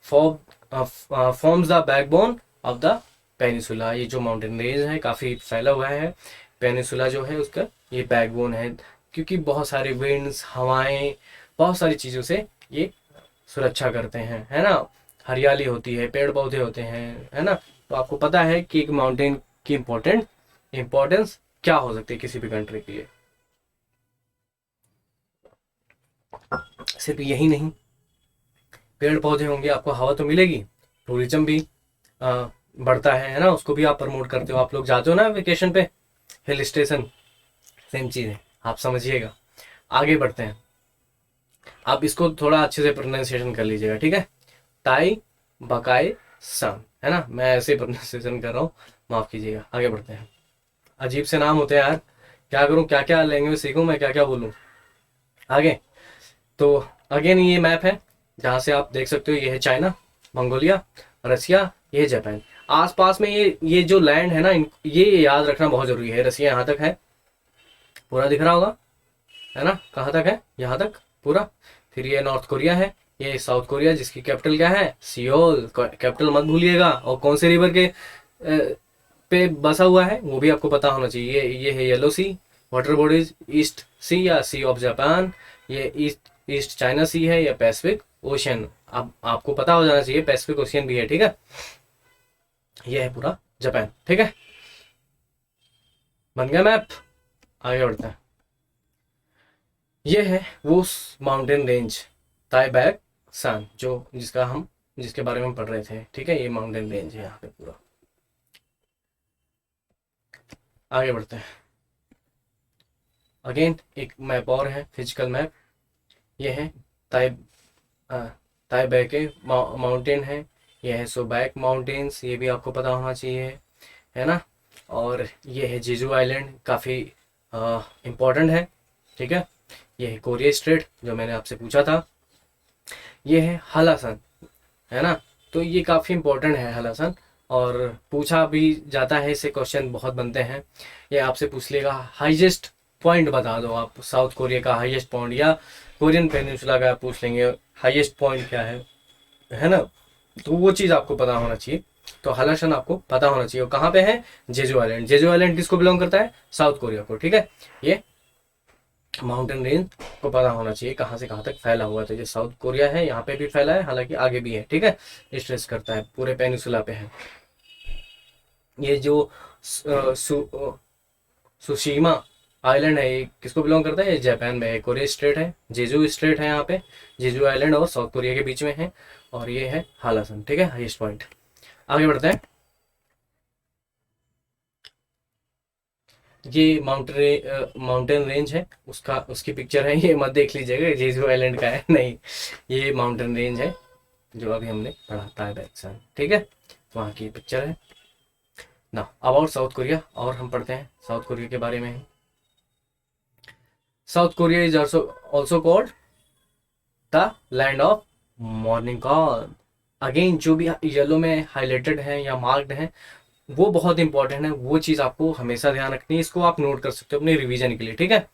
Speaker 1: Forms the backbone of the peninsula, ये जो माउंटेन रेंज है काफी फैला हुआ है, पेनिसुला जो है उसका ये बैकबोन है, क्योंकि बहुत सारे विंड्स, हवाएं, बहुत सारी चीज़ों से ये सुरक्षा करते हैं, है ना। हरियाली होती है, पेड़ पौधे होते हैं, है ना। तो आपको पता है कि एक माउंटेन की इम्पोर्टेंस क्या हो सकती है किसी भी कंट्री के लिए। सिर्फ यही नहीं, पेड़ पौधे होंगे, आपको हवा तो मिलेगी, टूरिज्म भी बढ़ता है ना। उसको भी आप प्रमोट करते हो, आप लोग जाते हो ना वेकेशन पे हिल स्टेशन, सेम चीज़ है, आप समझिएगा। आगे बढ़ते हैं, आप इसको थोड़ा अच्छे से प्रोनाउंसिएशन कर लीजिएगा, ठीक है। ताई बकाई सन, है ना, मैं ऐसे प्रोनाउंसिएशन कर रहा हूँ, माफ़ कीजिएगा। आगे बढ़ते हैं, अजीब से नाम होते हैं यार, क्या करूँ, क्या क्या लैंग्वेज सीखूँ मैं, क्या क्या बोलूँ आगे। तो अगेन ये मैप है, जहाँ से आप देख सकते हो, ये है चाइना, मंगोलिया, रसिया, ये है जापान। आसपास में ये जो लैंड है ना, ये याद रखना बहुत जरूरी है। रसिया यहाँ तक है, पूरा दिख रहा होगा, है ना, कहाँ तक है, यहाँ तक पूरा। फिर ये नॉर्थ कोरिया है, ये साउथ कोरिया, जिसकी कैपिटल क्या है, सियोल, कैपिटल मत भूलिएगा। और कौन से रिवर के पे बसा हुआ है वो भी आपको पता होना चाहिए। ये है येलो सी, वाटर बॉडीज, ईस्ट सी या सी ऑफ जापान, ये ईस्ट ईस्ट चाइना सी है या पैसिफिक ओशियन, अब आपको पता हो जाना चाहिए, पैसिफिक ओशियन भी है, ठीक है। ये है पूरा जापान, ठीक है, बन गया मैप। आगे बढ़ते हैं, ये है वो माउंटेन रेंज ताइबैक सान, जो जिसके बारे में पढ़ रहे थे, ठीक है। ये माउंटेन रेंज है यहाँ पे पूरा। आगे बढ़ते हैं, अगेन एक मैप और है, फिजिकल मैप। ये है ताइ ताइबैके माउंटेन है, ये है सोबैक माउंटेन्स, ये भी आपको पता होना चाहिए, है ना। और ये है जेजू आइलैंड, काफ़ी इम्पोर्टेंट है, ठीक है। ये है कोरिया स्ट्रेट, जो मैंने आपसे पूछा था। ये है हलासन, है ना, तो ये काफ़ी इम्पोर्टेंट है हलासन, और पूछा भी जाता है, इससे क्वेश्चन बहुत बनते हैं। ये आपसे पूछ लेगा हाईएस्ट पॉइंट बता दो आप, साउथ कोरिया का हाईएस्ट पॉइंट, या कोरियन पेनिनसुला का पूछ लेंगे हाईएस्ट पॉइंट क्या है ना। तो वो चीज़ आपको पता होना चाहिए। तो हलासन आपको पता होना चाहिए, कहाँ पे है, जेजू आइलैंड। जेजू आइलैंड किसको बिलोंग करता है, साउथ कोरिया को, ठीक है। ये माउंटेन रेंज को पता होना चाहिए कहाँ से कहाँ तक फैला हुआ है। तो ये साउथ कोरिया है, यहाँ पे भी फैला है, हालांकि आगे भी है, ठीक है। स्ट्रेस करता है, पूरे पेनिनसुला पे है। ये जो सुशीमा आइलैंड है, ये किसको बिलोंग करता है, ये जापान में है, कोरिया स्ट्रेट है, जेजू स्ट्रेट है यहाँ पे, जेजू आइलैंड और साउथ कोरिया के बीच में है। और ये है हालासन, ठीक है, हाईएस्ट पॉइंट। आगे बढ़ते हैं, ये माउंटेन रेंज है, उसकी पिक्चर है, ये मत देख लीजिएगा जेजू आइलैंड का है नहीं, ये माउंटेन रेंज है जो अभी हमने पढ़ा था बैक्सन, ठीक है, वहाँ की पिक्चर है ना। अबाउट साउथ कोरिया, और हम पढ़ते हैं साउथ कोरिया के बारे में। South Korea is also called the land of morning call. Again जो भी येलो में हाईलाइटेड है या मार्क्ड है, वो बहुत इंपॉर्टेंट है, वो चीज़ आपको हमेशा ध्यान रखनी है, इसको आप नोट कर सकते हो अपने रिवीजन के लिए, ठीक है।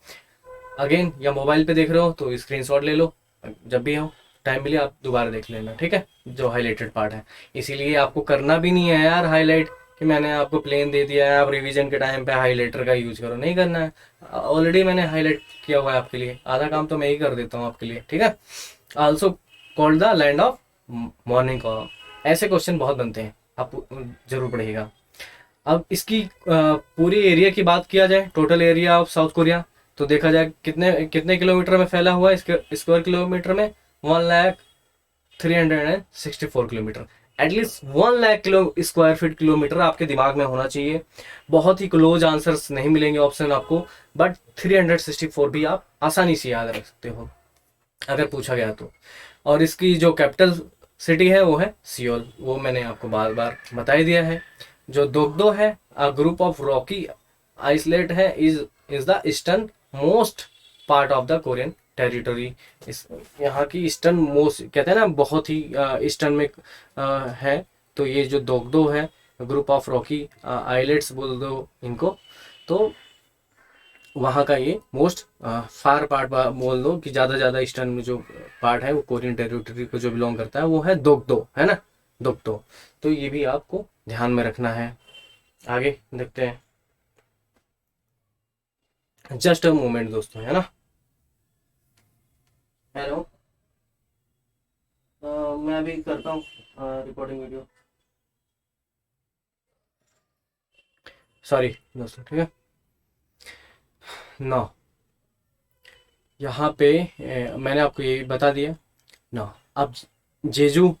Speaker 1: अगेन या मोबाइल पे देख रहे हो तो स्क्रीनशॉट ले लो, जब भी हो टाइम मिले आप दोबारा देख लेना, ठीक है, जो हाईलाइटेड पार्ट है। इसीलिए आपको करना भी नहीं है यार हाईलाइट, कि मैंने आपको प्लेन दे दिया है, आप रिवीजन के टाइम पे हाईलाइटर का यूज करो, नहीं करना है। ऑलरेडी मैंने हाईलाइट किया हुआ है आपके लिए, आधा काम तो मैं ही कर देता हूँ आपके लिए, ठीक है। Also called the land of morning call, ऐसे क्वेश्चन बहुत बनते हैं, आप जरूर पढ़िएगा। अब इसकी पूरी एरिया की बात किया जाए, total area of South Korea, तो देखा जाए कितने कितने किलोमीटर में फैला हुआ है, स्क्वायर किलोमीटर में 1,03,64 kilometre. At least 1,00,000 square feet kilometre आपके दिमाग में होना चाहिए। बहुत ही क्लोज आंसर्स नहीं मिलेंगे ऑप्शन आपको, बट 364 भी आप आसानी से याद रख सकते हो अगर पूछा गया तो। और इसकी जो कैपिटल सिटी है वो है सियोल, वो मैंने आपको बार बार बता ही दिया है। जो दोगदो है, a group of rocky islet है, is the easternmost part of the Korean territory. इस यहाँ की ईस्टर्न मोस्ट कहते हैं ना, बहुत ही ईस्टर्न में है। तो ये जो दोगदो है, ग्रुप ऑफ रॉकी आइलेट्स बोल दो इनको, तो वहाँ का ये मोस्ट फार पार्ट बोल दो, कि ज़्यादा ईस्टर्न में जो पार्ट है वो कोरियन टेरिटरी को जो बिलोंग करता है वो है दोगदो, है ना, दोगदो। तो ये भी आपको ध्यान में रखना है। आगे देखते हैं, जस्ट अ मोमेंट दोस्तों, है ना। हेलो, मैं अभी करता हूँ रिकॉर्डिंग वीडियो, सॉरी दोस्तों, ठीक है ना। यहाँ पे मैंने आपको ये बता दिया ना। अब जेजू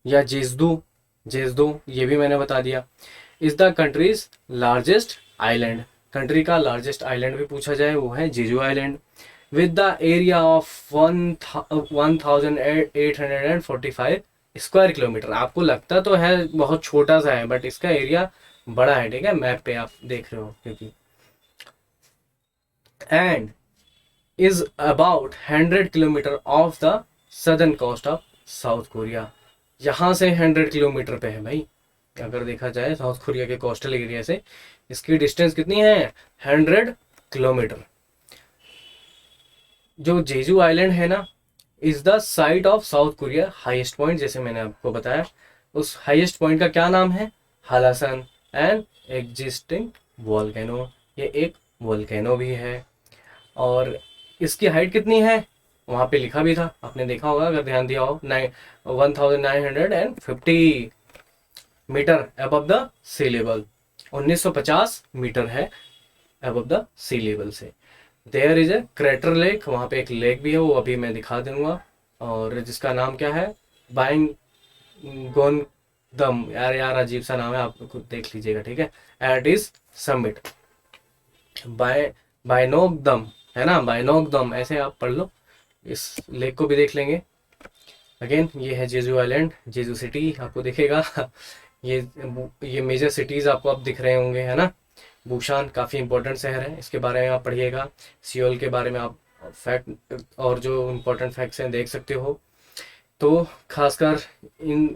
Speaker 1: या जेजदू, जेजदो ये भी मैंने बता दिया। Is the country's largest island, country का लार्जेस्ट आइलैंड भी पूछा जाए वो है Jeju island, with the area of 1845 square kilometre. आपको लगता तो है बहुत छोटा सा है, बट इसका एरिया बड़ा है, ठीक है, मैप पे आप देख रहे हो क्योंकि। And is about 100 kilometre of the southern coast of South Korea. यहाँ से 100 किलोमीटर पे है भाई, अगर देखा जाए साउथ कोरिया के कोस्टल एरिया से इसकी डिस्टेंस कितनी है, 100 किलोमीटर। जो जेजू आइलैंड है ना, is the site of South Korea highest point, जैसे मैंने आपको बताया। उस हाईएस्ट पॉइंट का क्या नाम है, हालासन एंड एग्जिस्टिंग वॉल्केनो, ये एक वॉल्केनो भी है। और इसकी हाइट कितनी है, वहां पे लिखा भी था, आपने देखा होगा अगर ध्यान दिया हो, 1950 metre above the sea level, 1950 metre है अबव द सी लेवल से। There is a crater lake, वहां पे एक लेक भी है, वो अभी मैं दिखा दूंगा, और जिसका नाम क्या है, बाइंग गोन दम, यार यार अजीब सा नाम है, आप खुद देख लीजिएगा, ठीक है। एट इज समिट बाय बायनोक दम, है ना, बायनोक दम ऐसे आप पढ़ लो, इस लेक को भी देख लेंगे। अगेन ये है जेजू आइलैंड, जेजू सिटी आपको दिखेगा ये ये मेजर सिटीज आपको अब दिख रहे होंगे, है ना। बुशान काफ़ी इंपॉर्टेंट शहर है, इसके बारे में आप पढ़िएगा। सियोल के बारे में आप फैक्ट और जो इम्पोर्टेंट फैक्ट्स हैं देख सकते हो। तो खासकर इन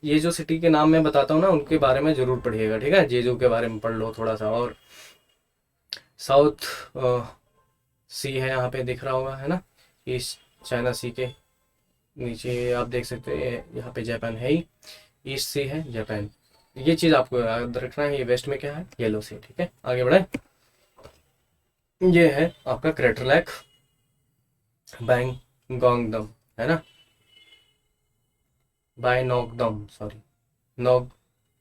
Speaker 1: ये जो सिटी के नाम मैं बताता हूँ ना, उनके बारे में ज़रूर पढ़िएगा, ठीक है, जेजू के बारे में पढ़ लो थोड़ा सा। और साउथ सी है यहाँ पे दिख रहा होगा, है ना, ईस्ट चाइना सी के नीचे आप देख सकते हैं, यहाँ पे जापान है ही, ईस्ट सी है जापान। ये चीज़ आपको याद रखना है। ये वेस्ट में क्या है, येलो सी, ठीक है, आगे बढ़े। ये है आपका क्रेटर लेक बैंगोंगदम, है ना, बाय नोकदम, सॉरी, नोक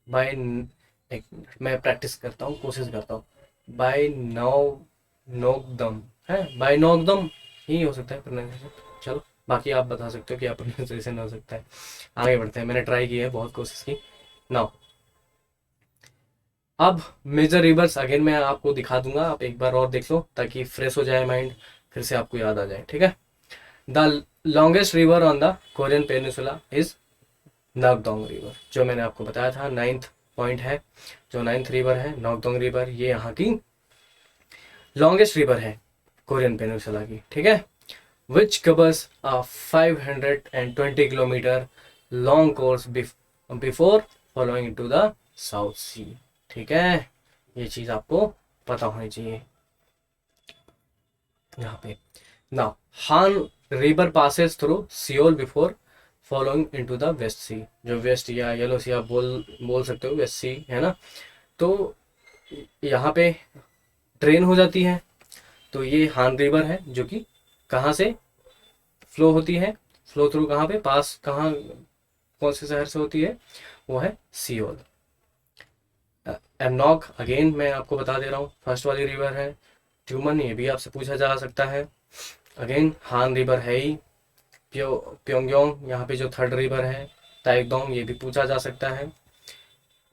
Speaker 1: बाय, एक मिनट मैं प्रैक्टिस करता हूँ, कोशिश करता हूँ। बाय नो नोकदम है, बाय नोकदम ही हो सकता है प्रोनाउंसिएशन। चलो बाकी आप बता सकते हो क्या प्रोनाउंसिएशन हो सकता है। आगे बढ़ते हैं, मैंने ट्राई किया है, बहुत कोशिश की। नाउ अब मेजर रिवर्स अगेन मैं आपको दिखा दूंगा, आप एक बार और देख लो ताकि फ्रेश हो जाए माइंड, फिर से आपको याद आ जाए, ठीक है। The longest river on the Korean peninsula is Nakdong river, जो मैंने आपको बताया था, 9th पॉइंट है। जो 9th रिवर है नागदोंग रिवर, ये यहाँ की लॉन्गेस्ट रिवर है कोरियन पेनिसुला की, ठीक है। Which covers a 520 kilometre long course before following into the South Sea, ठीक है। ये चीज आपको पता होनी चाहिए। यहाँ पे now Han river passes through Seoul before following into the West Sea, जो वेस्ट या येलो सी आप बोल सकते हो, वेस्ट सी, है ना। तो यहाँ पे ट्रेन हो जाती है, तो ये हान रिवर है जो कि कहाँ से फ्लो होती है, फ्लो थ्रू कहाँ पे, पास कहाँ, कौन से शहर से होती है, वो है सियोल। एमनॉक अगेन मैं आपको बता दे रहा हूँ, फर्स्ट वाली रिवर है। ट्यूमन, ये भी आपसे पूछा जा सकता है। अगेन हान रिवर है ही। प्योंगयोंग यहाँ पे जो थर्ड रिवर है। ताइगदोंग ये भी पूछा जा सकता है।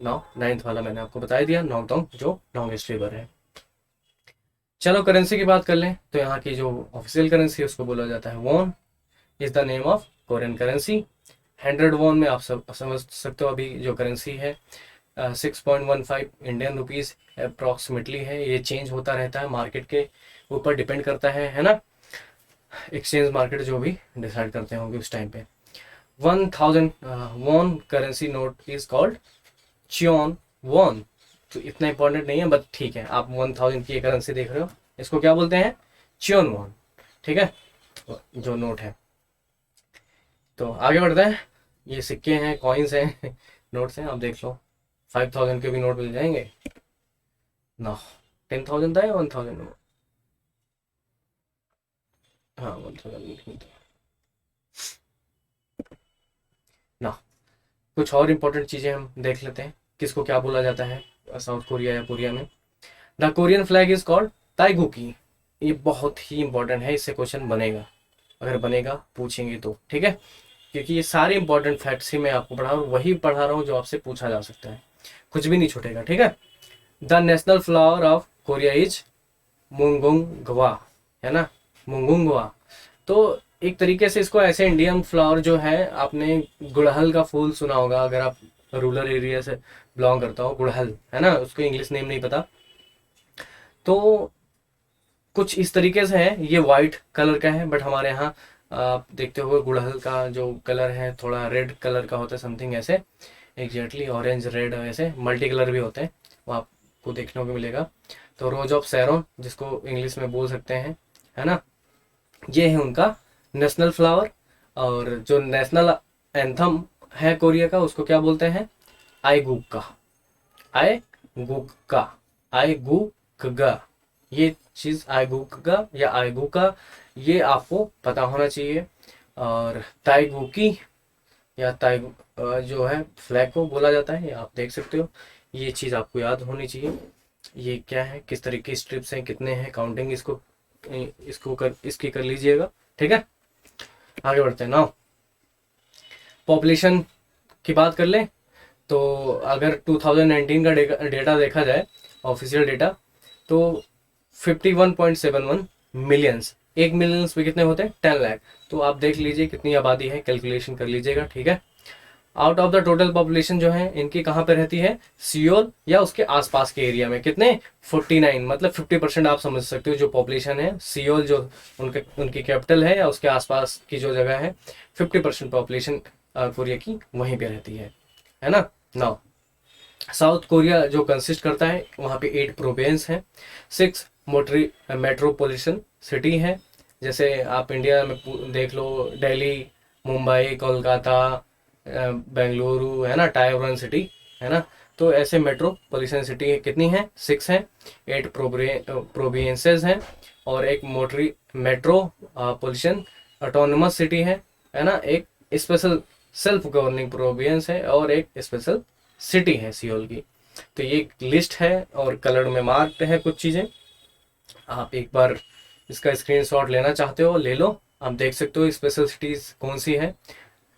Speaker 1: नौ 9th वाला मैंने आपको बता दिया, नौगदोंग जो लॉन्गेस्ट रिवर है। चलो करेंसी की बात कर लें, तो यहाँ की जो ऑफिशियल करेंसी है उसको बोला जाता है won, is the name of Korean currency. 100 won में आप सब समझ सकते हो अभी जो करेंसी है 6.15 इंडियन रुपीज़ अप्रॉक्सीमेटली है। ये चेंज होता रहता है, मार्केट के ऊपर डिपेंड करता है ना, एक्सचेंज मार्केट जो भी डिसाइड करते होंगे उस टाइम पे। 1000 won currency note is called cheon won. तो इतना इंपॉर्टेंट नहीं है, बट ठीक है, आप 1000 की करेंसी देख रहे हो, इसको क्या बोलते हैं, चियोन वॉन, ठीक है, जो नोट है। तो आगे बढ़ते हैं, ये सिक्के हैं, कॉइन्स हैं नोट्स हैं, आप देख लो। 5000 के भी नोट मिल जाएंगे ना। 10,000 था या 1000, हाँ मतलब नहीं था ना। कुछ और इम्पोर्टेंट चीज़ें हम देख लेते हैं, किसको क्या बोला जाता है साउथ कोरिया या कोरिया में। The Korean flag is called Taegukgi. ये बहुत ही इंपॉर्टेंट है, इससे क्वेश्चन बनेगा, अगर बनेगा पूछेंगे तो, ठीक है। क्योंकि ये सारे इंपॉर्टेंट फैक्ट्स ही मैं आपको पढ़ा रहा हूँ, वही पढ़ा रहा हूँ जो आपसे पूछा जा सकता है, कुछ भी नहीं छूटेगा, ठीक है। The national flower of Korea is mugunghwa, है ना, मुंगुंगवा। तो एक तरीके से इसको ऐसे, इंडियन फ्लावर जो है, आपने गुड़हल का फूल सुना होगा, अगर आप रूरल एरिया से बिलोंग करता हो, गुड़हल, है ना, उसको इंग्लिश नेम नहीं पता। तो कुछ इस तरीके से है, ये वाइट कलर का है, बट हमारे यहाँ आप देखते हो गुड़हल का जो कलर है थोड़ा रेड कलर का होता है, समथिंग ऐसे, एग्जैक्टली ऑरेंज रेड ऐसे मल्टी कलर भी होते हैं, वो आपको देखने को मिलेगा। तो रोज ऑफ सैरोन जिसको इंग्लिश में बोल सकते हैं, है ना, ये है उनका नेशनल फ्लावर। और जो नेशनल एंथम है कोरिया का, उसको क्या बोलते हैं, आईगुक्का, आईगुक्का, आईगुक्गा। ये चीज आईगुक्गा या आईगुका, ये आपको पता होना चाहिए। और ताइगुकी या ताइगु जो है फ्लैग को बोला जाता है, ये आप देख सकते हो, ये चीज आपको याद होनी चाहिए। ये क्या है, किस तरीके की स्ट्रिप्स हैं, कितने हैं, काउंटिंग इसकी कर लीजिएगा, ठीक है। आगे बढ़ते हैं ना, पॉपुलेशन की बात कर ले। तो अगर 2019 का डेटा देखा जाए, ऑफिशियल डेटा, तो 51.71 मिलियंस, 1 मिलियंस में कितने होते हैं, 10 लाख। तो आप देख लीजिए कितनी आबादी है, कैलकुलेशन कर लीजिएगा, ठीक है। Out of the total population जो है इनकी कहाँ पे रहती है, सियोल या उसके आसपास के एरिया में, कितने, 49, मतलब 50% आप समझ सकते हो जो पॉपुलेशन है, सियोल जो उनकी कैपिटल है या उसके आसपास की जो जगह है, 50% पॉपुलेशन कोरिया की वहीं पे रहती है ना। नाउ साउथ कोरिया जो कंसिस्ट करता है, वहाँ पे 8 प्रोविंस हैं, 6 मेट्रोपॉलिटन सिटी है। जैसे आप इंडिया में देख लो, दिल्ली, मुंबई, कोलकाता, बेंगलुरु, है ना, टायर 1 सिटी, है ना। तो ऐसे मेट्रोपॉलिटन सिटी कितनी है, 6 हैं, 8 प्रोविंसेस हैं, और एक मेट्रोपॉलिटन ऑटोनमस सिटी है ना, एक स्पेशल सेल्फ गवर्निंग प्रोविंस है, और एक स्पेशल सिटी है सियोल की। तो ये एक लिस्ट है और कलर में मार्क्ड है कुछ चीज़ें, आप एक बार इसका स्क्रीनशॉट लेना चाहते हो ले लो, आप देख सकते हो स्पेशल सिटीज कौन सी है,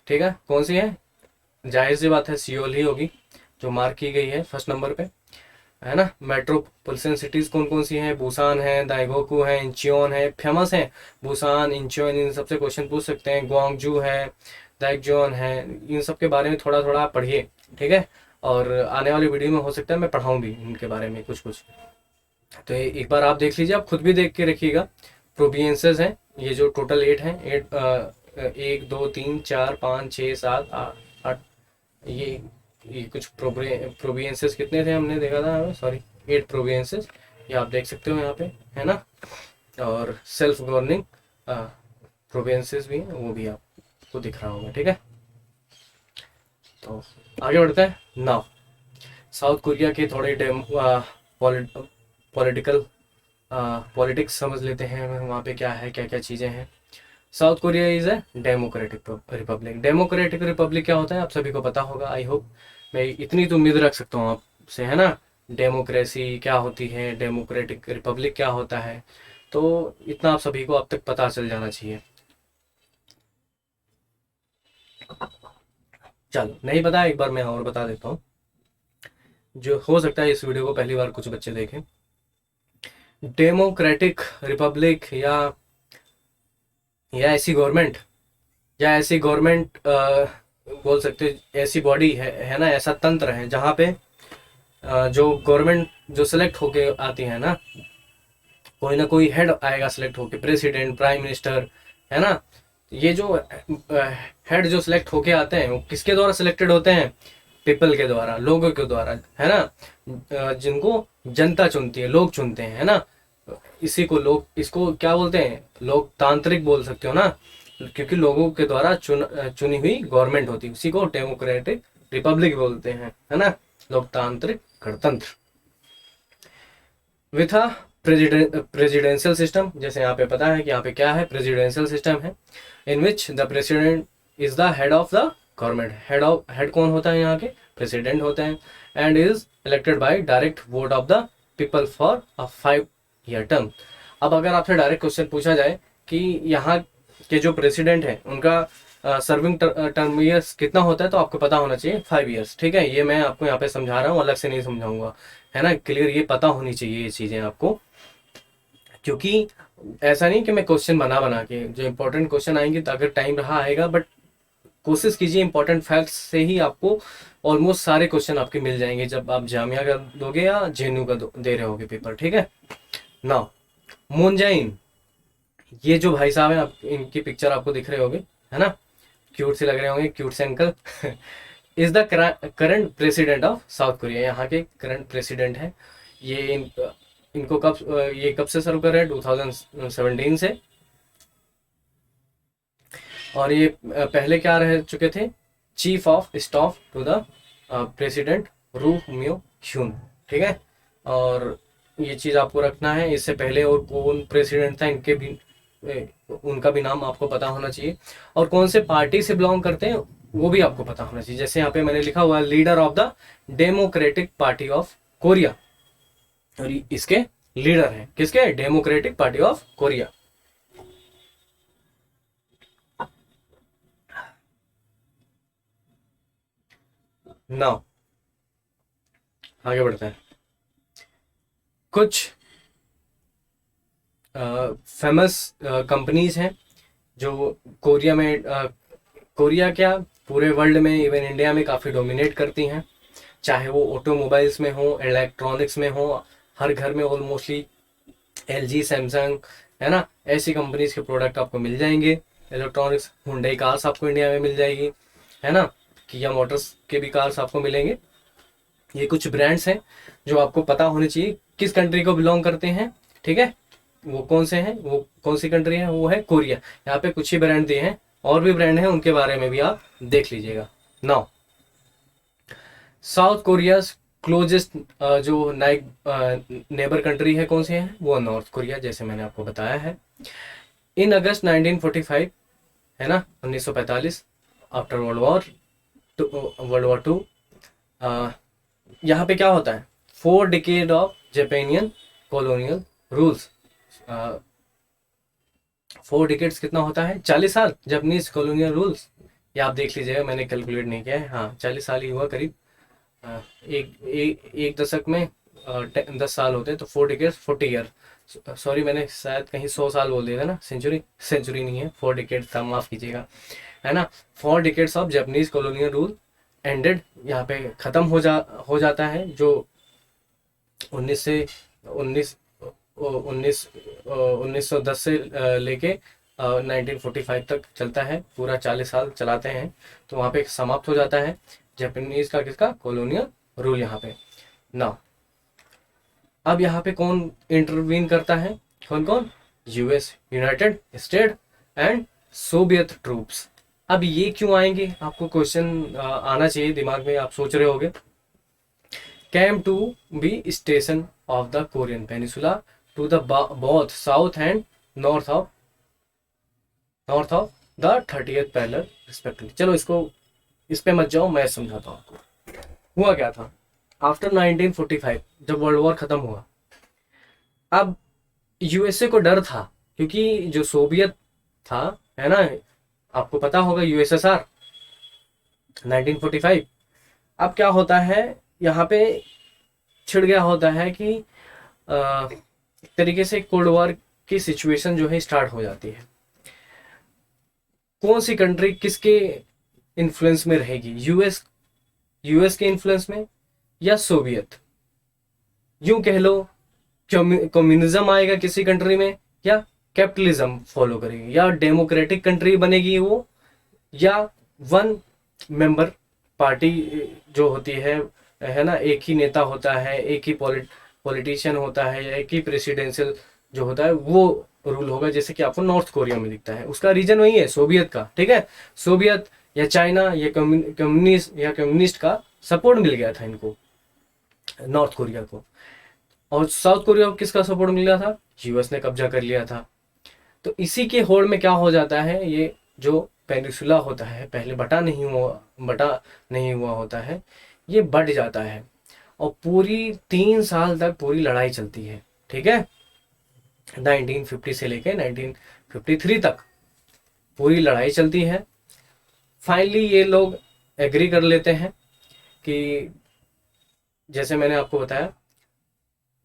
Speaker 1: ठीक है, कौन सी है, जाहिर सी बात है सियोल ही होगी जो मार्क की गई है फर्स्ट नंबर पे, है ना। मेट्रोपॉलिटन सिटीज कौन कौन सी हैं, बुसान है, दाइगोकू है, इंचियोन है, फेमस है बुसान, इंचियोन, इन सबसे क्वेश्चन पूछ सकते हैं, ग्वांगजू है, दाइगजोन है, इन सब के बारे में थोड़ा थोड़ा पढ़िए, ठीक है। और आने वाली वीडियो में हो सकता है मैं पढ़ाऊँ भी इनके बारे में कुछ कुछ। तो एक बार आप देख लीजिए, आप खुद भी देख के रखिएगा। प्रोविंसेस हैं ये जो टोटल 8 हैं, 8 1 2 3 4 5 6 7 8, ये कुछ प्रोविंसेस कितने थे हमने देखा था, सॉरी 8 प्रोविंसेस, ये आप देख सकते हो यहाँ पे, है ना। और सेल्फ गवर्निंग प्रोविंसेस भी हैं, वो भी आपको दिख रहा होगा, ठीक है। तो आगे बढ़ते हैं नाउ, साउथ कोरिया के थोड़े पॉलिटिकल पॉलिटिक्स समझ लेते हैं, वहाँ पे क्या है, क्या क्या चीज़ें हैं। South Korea is a democratic Republic. Democratic Republic क्या होता है आप सभी को पता होगा, आई होप, मैं इतनी तो उम्मीद रख सकता हूँ आपसे, है ना। डेमोक्रेसी क्या होती है, डेमोक्रेटिक रिपब्लिक क्या होता है, तो इतना आप सभी को अब तक पता चल जाना चाहिए। चलो नहीं पता, एक बार मैं और बता देता हूँ, जो हो सकता है इस वीडियो को पहली बार कुछ बच्चे देखें। डेमोक्रेटिक रिपब्लिक या ऐसी गवर्नमेंट, या ऐसी गवर्नमेंट बोल सकते हो, ऐसी बॉडी है ना, ऐसा तंत्र है जहाँ पे जो गवर्नमेंट जो सिलेक्ट होके आती है ना, कोई ना कोई हेड आएगा सिलेक्ट होके, प्रेसिडेंट, प्राइम मिनिस्टर, है ना। ये जो हेड जो सिलेक्ट होके आते हैं वो किसके द्वारा सिलेक्टेड होते हैं, पीपल के द्वारा, लोगों के द्वारा, है ना, जिनको जनता चुनती है, लोग चुनते हैं, है ना। इसी को लोग, इसको क्या बोलते हैं, लोकतांत्रिक बोल सकते हो ना, क्योंकि लोगों के द्वारा चुनी हुई गवर्नमेंट होती है, उसी को डेमोक्रेटिक रिपब्लिक बोलते हैं, है ना, लोकतांत्रिक गणतंत्र। विथ अ प्रेसिडेंशियल सिस्टम, जैसे यहाँ पे पता है कि यहाँ पे क्या है, प्रेसिडेंशियल सिस्टम है, in which the president is the head of the government. Head कौन होता है यहाँ के, प्रेसिडेंट होते हैं, and is elected by direct vote of the people for a 5 year term. अब अगर आपसे डायरेक्ट क्वेश्चन पूछा जाए कि यहाँ के जो प्रेसिडेंट है उनका सर्विंग टर्म ईयर्स कितना होता है, तो आपको पता होना चाहिए 5 ईयर्स। ठीक है, ये मैं आपको यहाँ पे समझा रहा हूँ, अलग से नहीं समझाऊंगा, है ना, क्लियर, ये पता होनी चाहिए ये चीज़ें आपको, क्योंकि ऐसा नहीं कि मैं क्वेश्चन बना बना के, जो इंपॉर्टेंट क्वेश्चन आएंगे तो अगर टाइम रहा आएगा, बट कोशिश कीजिए इंपॉर्टेंट फैक्ट्स से ही आपको ऑलमोस्ट सारे क्वेश्चन आपके मिल जाएंगे जब आप जामिया का दोगे या जेएनयू का दे रहे होगे पेपर। ठीक है, नाउ मून जे इन, ये जो भाई साहब हैं, आप इनकी पिक्चर आपको दिख रहे होंगे, है ना, क्यूट से लग रहे होंगे, क्यूट से uncle is the current president of South Korea, यहाँ के करंट प्रेसिडेंट है। ये इनको कब, ये कब से सर्व कर रहे हैं, 2017 से, और ये पहले क्या रह चुके थे, chief of staff to the president Roh Moo Hyun. ठीक है, और ये चीज़ आपको रखना है, इससे पहले और कौन प्रेसिडेंट था इनके भी उनका भी नाम आपको पता होना चाहिए, और कौन से पार्टी से बिलोंग करते हैं वो भी आपको पता होना चाहिए। जैसे यहाँ पे मैंने लिखा हुआ है leader of the democratic party of Korea, और इसके लीडर हैं किसके, democratic party of Korea. Now आगे बढ़ते हैं, कुछ फेमस कंपनीज हैं जो कोरिया में कोरिया क्या, पूरे वर्ल्ड में, इवन इंडिया में काफ़ी डोमिनेट करती हैं, चाहे वो ऑटोमोबाइल्स में हो, इलेक्ट्रॉनिक्स में हो, हर घर में ऑलमोस्टली एलजी, सैमसंग, है ना, ऐसी कंपनीज के प्रोडक्ट आपको मिल जाएंगे। इलेक्ट्रॉनिक्स, हुंडई कार्स आपको इंडिया में मिल जाएगी, है ना, किया मोटर्स के भी कार्स आपको मिलेंगे। ये कुछ ब्रांड्स हैं जो आपको पता होने चाहिए किस कंट्री को बिलोंग करते हैं। ठीक है, वो कौन से हैं, वो कौन सी कंट्री है, वो है कोरिया। यहाँ पे कुछ ही ब्रांड दिए हैं, और भी ब्रांड हैं, उनके बारे में भी आप देख लीजिएगा। नाउ साउथ कोरिया क्लोजेस्ट जो नेबर कंट्री है कौन सी है, वो नॉर्थ कोरिया, जैसे मैंने आपको बताया है। इन अगस्त 1945, है ना, 1945, आफ्टर वर्ल्ड वॉर 2, यहाँ पे क्या होता है, 4 decade of Japanian colonial rules. 4 decades कितना होता है, 40 साल जापानीज कॉलोनियल रूल्स। ये आप देख लीजिएगा, मैंने कैलकुलेट नहीं किया है, हाँ 40 साल ही हुआ करीब। एक दशक में 10 साल होते हैं, तो 4 डिकेड्स 40 ईयर, सॉरी मैंने शायद कहीं 100 साल बोल दिया था ना, सेंचुरी नहीं है, 4 डिकेड था, माफ़ कीजिएगा, है ना। 4 decades of Japanese colonial rule ended, यहाँ पे ख़त्म हो जाता है, जो 1910 से लेके 1945 तक चलता है, पूरा 40 साल चलाते हैं, तो वहाँ पे समाप्त हो जाता है जापानीज का किसका कॉलोनियल रूल यहाँ पे। ना अब यहाँ पे कौन इंटरवीन करता है, कौन कौन, US, United state and Soviet troops. अब ये क्यों आएंगे, आपको क्वेश्चन आना चाहिए दिमाग में, आप सोच रहे होगे। Came to be station of the Korean peninsula to the both south and north of the 30th parallel respectively. चलो इस पे मत जाओ, मैं समझाता हूँ आपको। हुआ क्या था आफ्टर 1945, जब वर्ल्ड वॉर खत्म हुआ, अब यूएसए को डर था, क्योंकि जो सोवियत था, है ना, आपको पता होगा, यूएसएसआर 1945, अब क्या होता है यहाँ पे, छिड़ गया होता है कि एक तरीके से कोल्ड वॉर की सिचुएशन जो है स्टार्ट हो जाती है। कौन सी कंट्री किसके इन्फ्लुएंस में रहेगी, यूएस के इन्फ्लुएंस में या सोवियत, यूं कह लो कम्युनिज्म आएगा किसी कंट्री में, या कैपिटलिज्म फॉलो करेगी, या डेमोक्रेटिक कंट्री बनेगी वो, या वन मेंबर पार्टी जो होती है ना, एक ही नेता होता है, एक ही पॉलिटिशियन होता है, या एक ही प्रेसिडेंशियल जो होता है वो रूल होगा, जैसे कि आपको नॉर्थ कोरिया में दिखता है। उसका रीजन वही है, सोवियत का। ठीक है, सोवियत या चाइना या कम्युनिस्ट का सपोर्ट मिल गया था इनको, नॉर्थ कोरिया को। और साउथ कोरिया को किसका सपोर्ट मिला था? यूएस ने कब्जा कर लिया था। तो इसी के होड़ में क्या हो जाता है, ये जो पेनिसुला होता है, पहले बटा नहीं हुआ होता है, ये बढ़ जाता है और पूरी 3 साल तक पूरी लड़ाई चलती है। ठीक है, 1950 से लेके 1953 तक पूरी लड़ाई चलती है। फाइनली ये लोग एग्री कर लेते हैं कि, जैसे मैंने आपको बताया,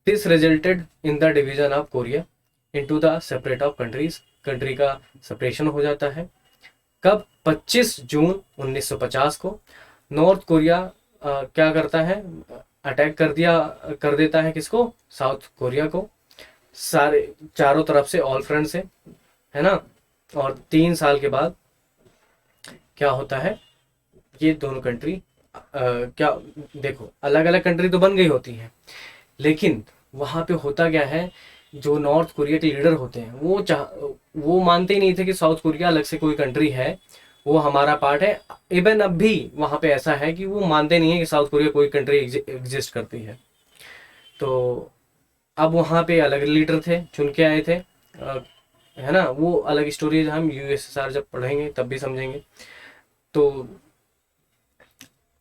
Speaker 1: this resulted in the division of Korea into the separate of countries. Country का सेपरेशन हो जाता है। कब? 25 जून 1950 को। नॉर्थ कोरिया क्या करता है, अटैक कर देता है किसको? साउथ कोरिया को, सारे चारों तरफ से, ऑल फ्रंट से, है ना। और 3 साल के बाद क्या होता है, ये दोनों कंट्री क्या, देखो अलग अलग कंट्री तो बन गई होती हैं, लेकिन वहां पे होता क्या है, जो नॉर्थ कोरिया के लीडर होते हैं वो मानते ही नहीं थे कि साउथ कोरिया अलग से कोई कंट्री है, वो हमारा पार्ट है। इवन अब भी वहां पे ऐसा है कि वो मानते नहीं है कि साउथ कोरिया कोई कंट्री एग्जिस्ट करती है। तो अब वहां पे अलग लीडर थे, चुन के आए थे, है ना। वो अलग स्टोरी है, हम यूएसएसआर जब पढ़ेंगे तब भी समझेंगे। तो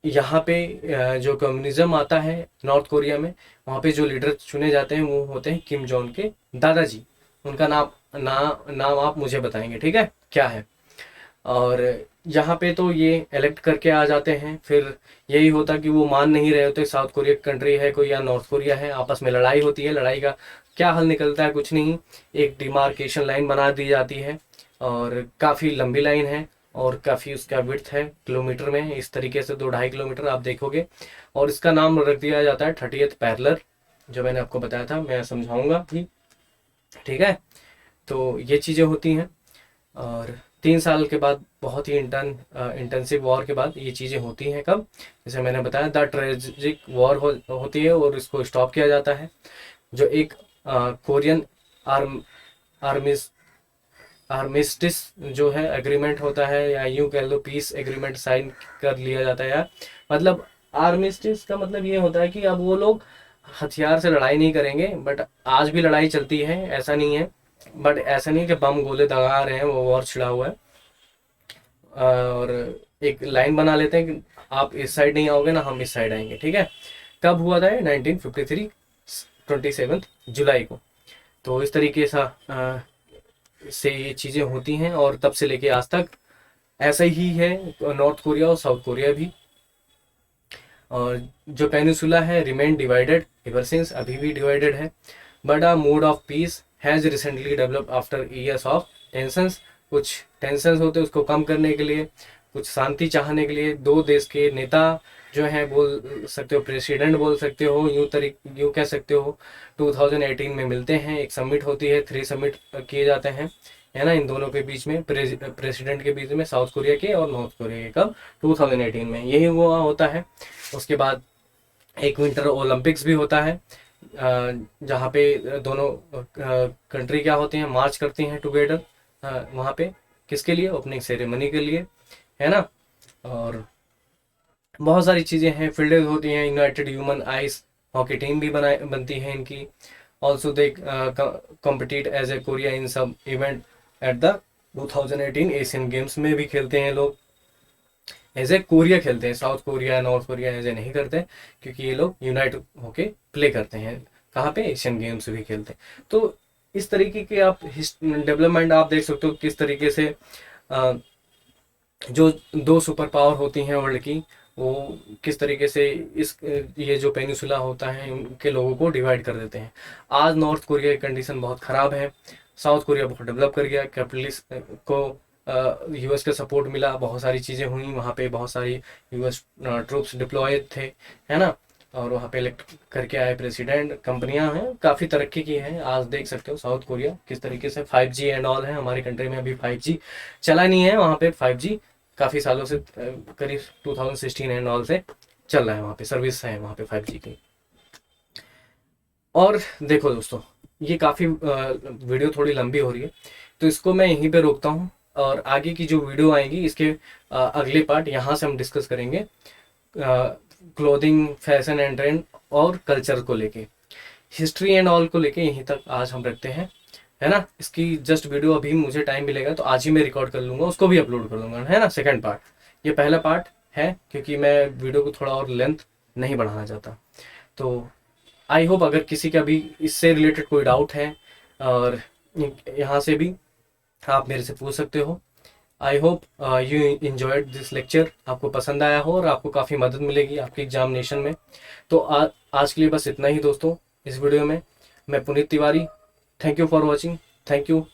Speaker 1: यहाँ पे जो कम्युनिज्म आता है नॉर्थ कोरिया में, वहाँ पे जो लीडर चुने जाते हैं वो होते हैं किम जोंग के दादाजी। उनका नाम आप मुझे बताएंगे, ठीक है, क्या है। और यहाँ पे तो ये इलेक्ट करके आ जाते हैं। फिर यही होता कि वो मान नहीं रहे होते साउथ कोरिया कंट्री है कोई या नॉर्थ कोरिया है, आपस में लड़ाई होती है। लड़ाई का क्या हल निकलता है? कुछ नहीं, एक डिमार्केशन लाइन बना दी जाती है और काफ़ी लंबी लाइन है और काफ़ी उसका विड्थ है किलोमीटर में, इस तरीके से 2-2.5 किलोमीटर आप देखोगे। और इसका नाम रख दिया जाता है 30th पैरेलल, जो मैंने आपको बताया था, मैं समझाऊंगा भी, ठीक है। तो ये चीज़ें होती हैं। और 3 साल के बाद, बहुत ही इंटेंसिव वॉर के बाद ये चीज़ें होती हैं। कब? जैसे मैंने बताया, द ट्रेजिक वॉर होती है और इसको स्टॉप किया जाता है। जो एक कोरियन आर्म आर्मिस आर्मिस्टिस जो है एग्रीमेंट होता है, या यूं कह लो पीस एग्रीमेंट साइन कर लिया जाता है यार। मतलब आर्मिस्टिस का मतलब ये होता है कि अब वो लोग हथियार से लड़ाई नहीं करेंगे, बट आज भी लड़ाई चलती है, ऐसा नहीं है। बट ऐसा नहीं कि बम गोले दगा रहे हैं, वो वॉर छिड़ा हुआ है। और एक लाइन बना लेते हैं कि आप इस साइड नहीं आओगे ना, हम इस साइड आएंगे, ठीक है। कब हुआ था? 1953 27 जुलाई को। तो इस तरीके से ये चीज़ें होती हैं और तब से लेके आज तक ऐसा ही है, नॉर्थ कोरिया और साउथ कोरिया भी। और जो पेनिसुला है रिमेन डिवाइडेड एवर सिंस, अभी भी डिवाइडेड है। But a mood of peace has recently develop after years of tensions. कुछ टेंशंस होते हैं, उसको कम करने के लिए, कुछ शांति चाहने के लिए दो देश के नेता जो हैं, बोल सकते हो प्रेसिडेंट बोल सकते हो, यूं कह सकते हो, 2018 में मिलते हैं। एक समिट होती है, 3 समिट किए जाते हैं, है ना, इन दोनों के बीच में, प्रेसिडेंट के बीच में, साउथ कोरिया के और नॉर्थ कोरिया के। कब? 2018 में यही हुआ होता है। उसके बाद एक विंटर ओलंपिक्स भी होता है, जहाँ पे दोनों कंट्री क्या होती हैं, मार्च करती हैं टुगेदर वहाँ पे, किसके लिए? ओपनिंग सेरेमनी के लिए, है ना। और बहुत सारी चीज़ें हैं, फील्डें होती हैं, united human ice hockey team भी बनती है इनकी। Also they compete as a Korea in सब event at the 2018 Asian games में भी खेलते हैं लोग। एज ए कोरिया खेलते हैं, South Korea North Korea as a नहीं करते, क्योंकि ये लोग यूनाइट होके प्ले करते हैं। कहाँ पे? एशियन गेम्स भी खेलते हैं। तो इस तरीके के आप डेवलपमेंट आप देख सकते हो, किस तरीके से जो 2 सुपर पावर होती हैं वर्ल्ड की, वो किस तरीके से ये जो पेनिसुला होता है उनके लोगों को डिवाइड कर देते हैं। आज नॉर्थ कोरिया की कंडीशन बहुत ख़राब है, साउथ कोरिया बहुत डेवलप कर गया, कैपिटलिस्ट को यूएस का सपोर्ट मिला, बहुत सारी चीज़ें हुई वहाँ पे, बहुत सारी यूएस ट्रूप्स डिप्लॉय थे, है ना। और वहाँ पे इलेक्ट करके आए प्रेसिडेंट, कंपनियां हैं, काफ़ी तरक्की की है। आज देख सकते हो साउथ कोरिया किस तरीके से 5G एंड ऑल है। हमारी कंट्री में अभी 5G चला नहीं है, वहाँ पे 5G काफ़ी सालों से, करीब 2016 एंड ऑल से चल रहा है, वहाँ पे सर्विस है वहाँ पे 5G की। और देखो दोस्तों, ये काफ़ी वीडियो थोड़ी लंबी हो रही है, तो इसको मैं यहीं पे रोकता हूँ। और आगे की जो वीडियो आएगी इसके अगले पार्ट यहाँ से हम डिस्कस करेंगे क्लोथिंग, फैशन एंड ट्रेंड और कल्चर को लेके। हिस्ट्री एंड ऑल को लेके यहीं तक आज हम रखते हैं, है ना। इसकी जस्ट वीडियो अभी मुझे टाइम मिलेगा तो आज ही मैं रिकॉर्ड कर लूँगा, उसको भी अपलोड कर दूँगा, है ना। सेकंड पार्ट, ये पहला पार्ट है क्योंकि मैं वीडियो को थोड़ा और लेंथ नहीं बढ़ाना चाहता। तो आई होप अगर किसी का भी इससे रिलेटेड कोई डाउट है और यहाँ से भी आप मेरे से पूछ सकते हो। I hope you enjoyed this lecture, आपको पसंद आया हो और आपको काफ़ी मदद मिलेगी आपके एग्जामिनेशन में। तो आज के लिए बस इतना ही दोस्तों इस वीडियो में। मैं Puneet Tiwari, thank you for watching, thank you.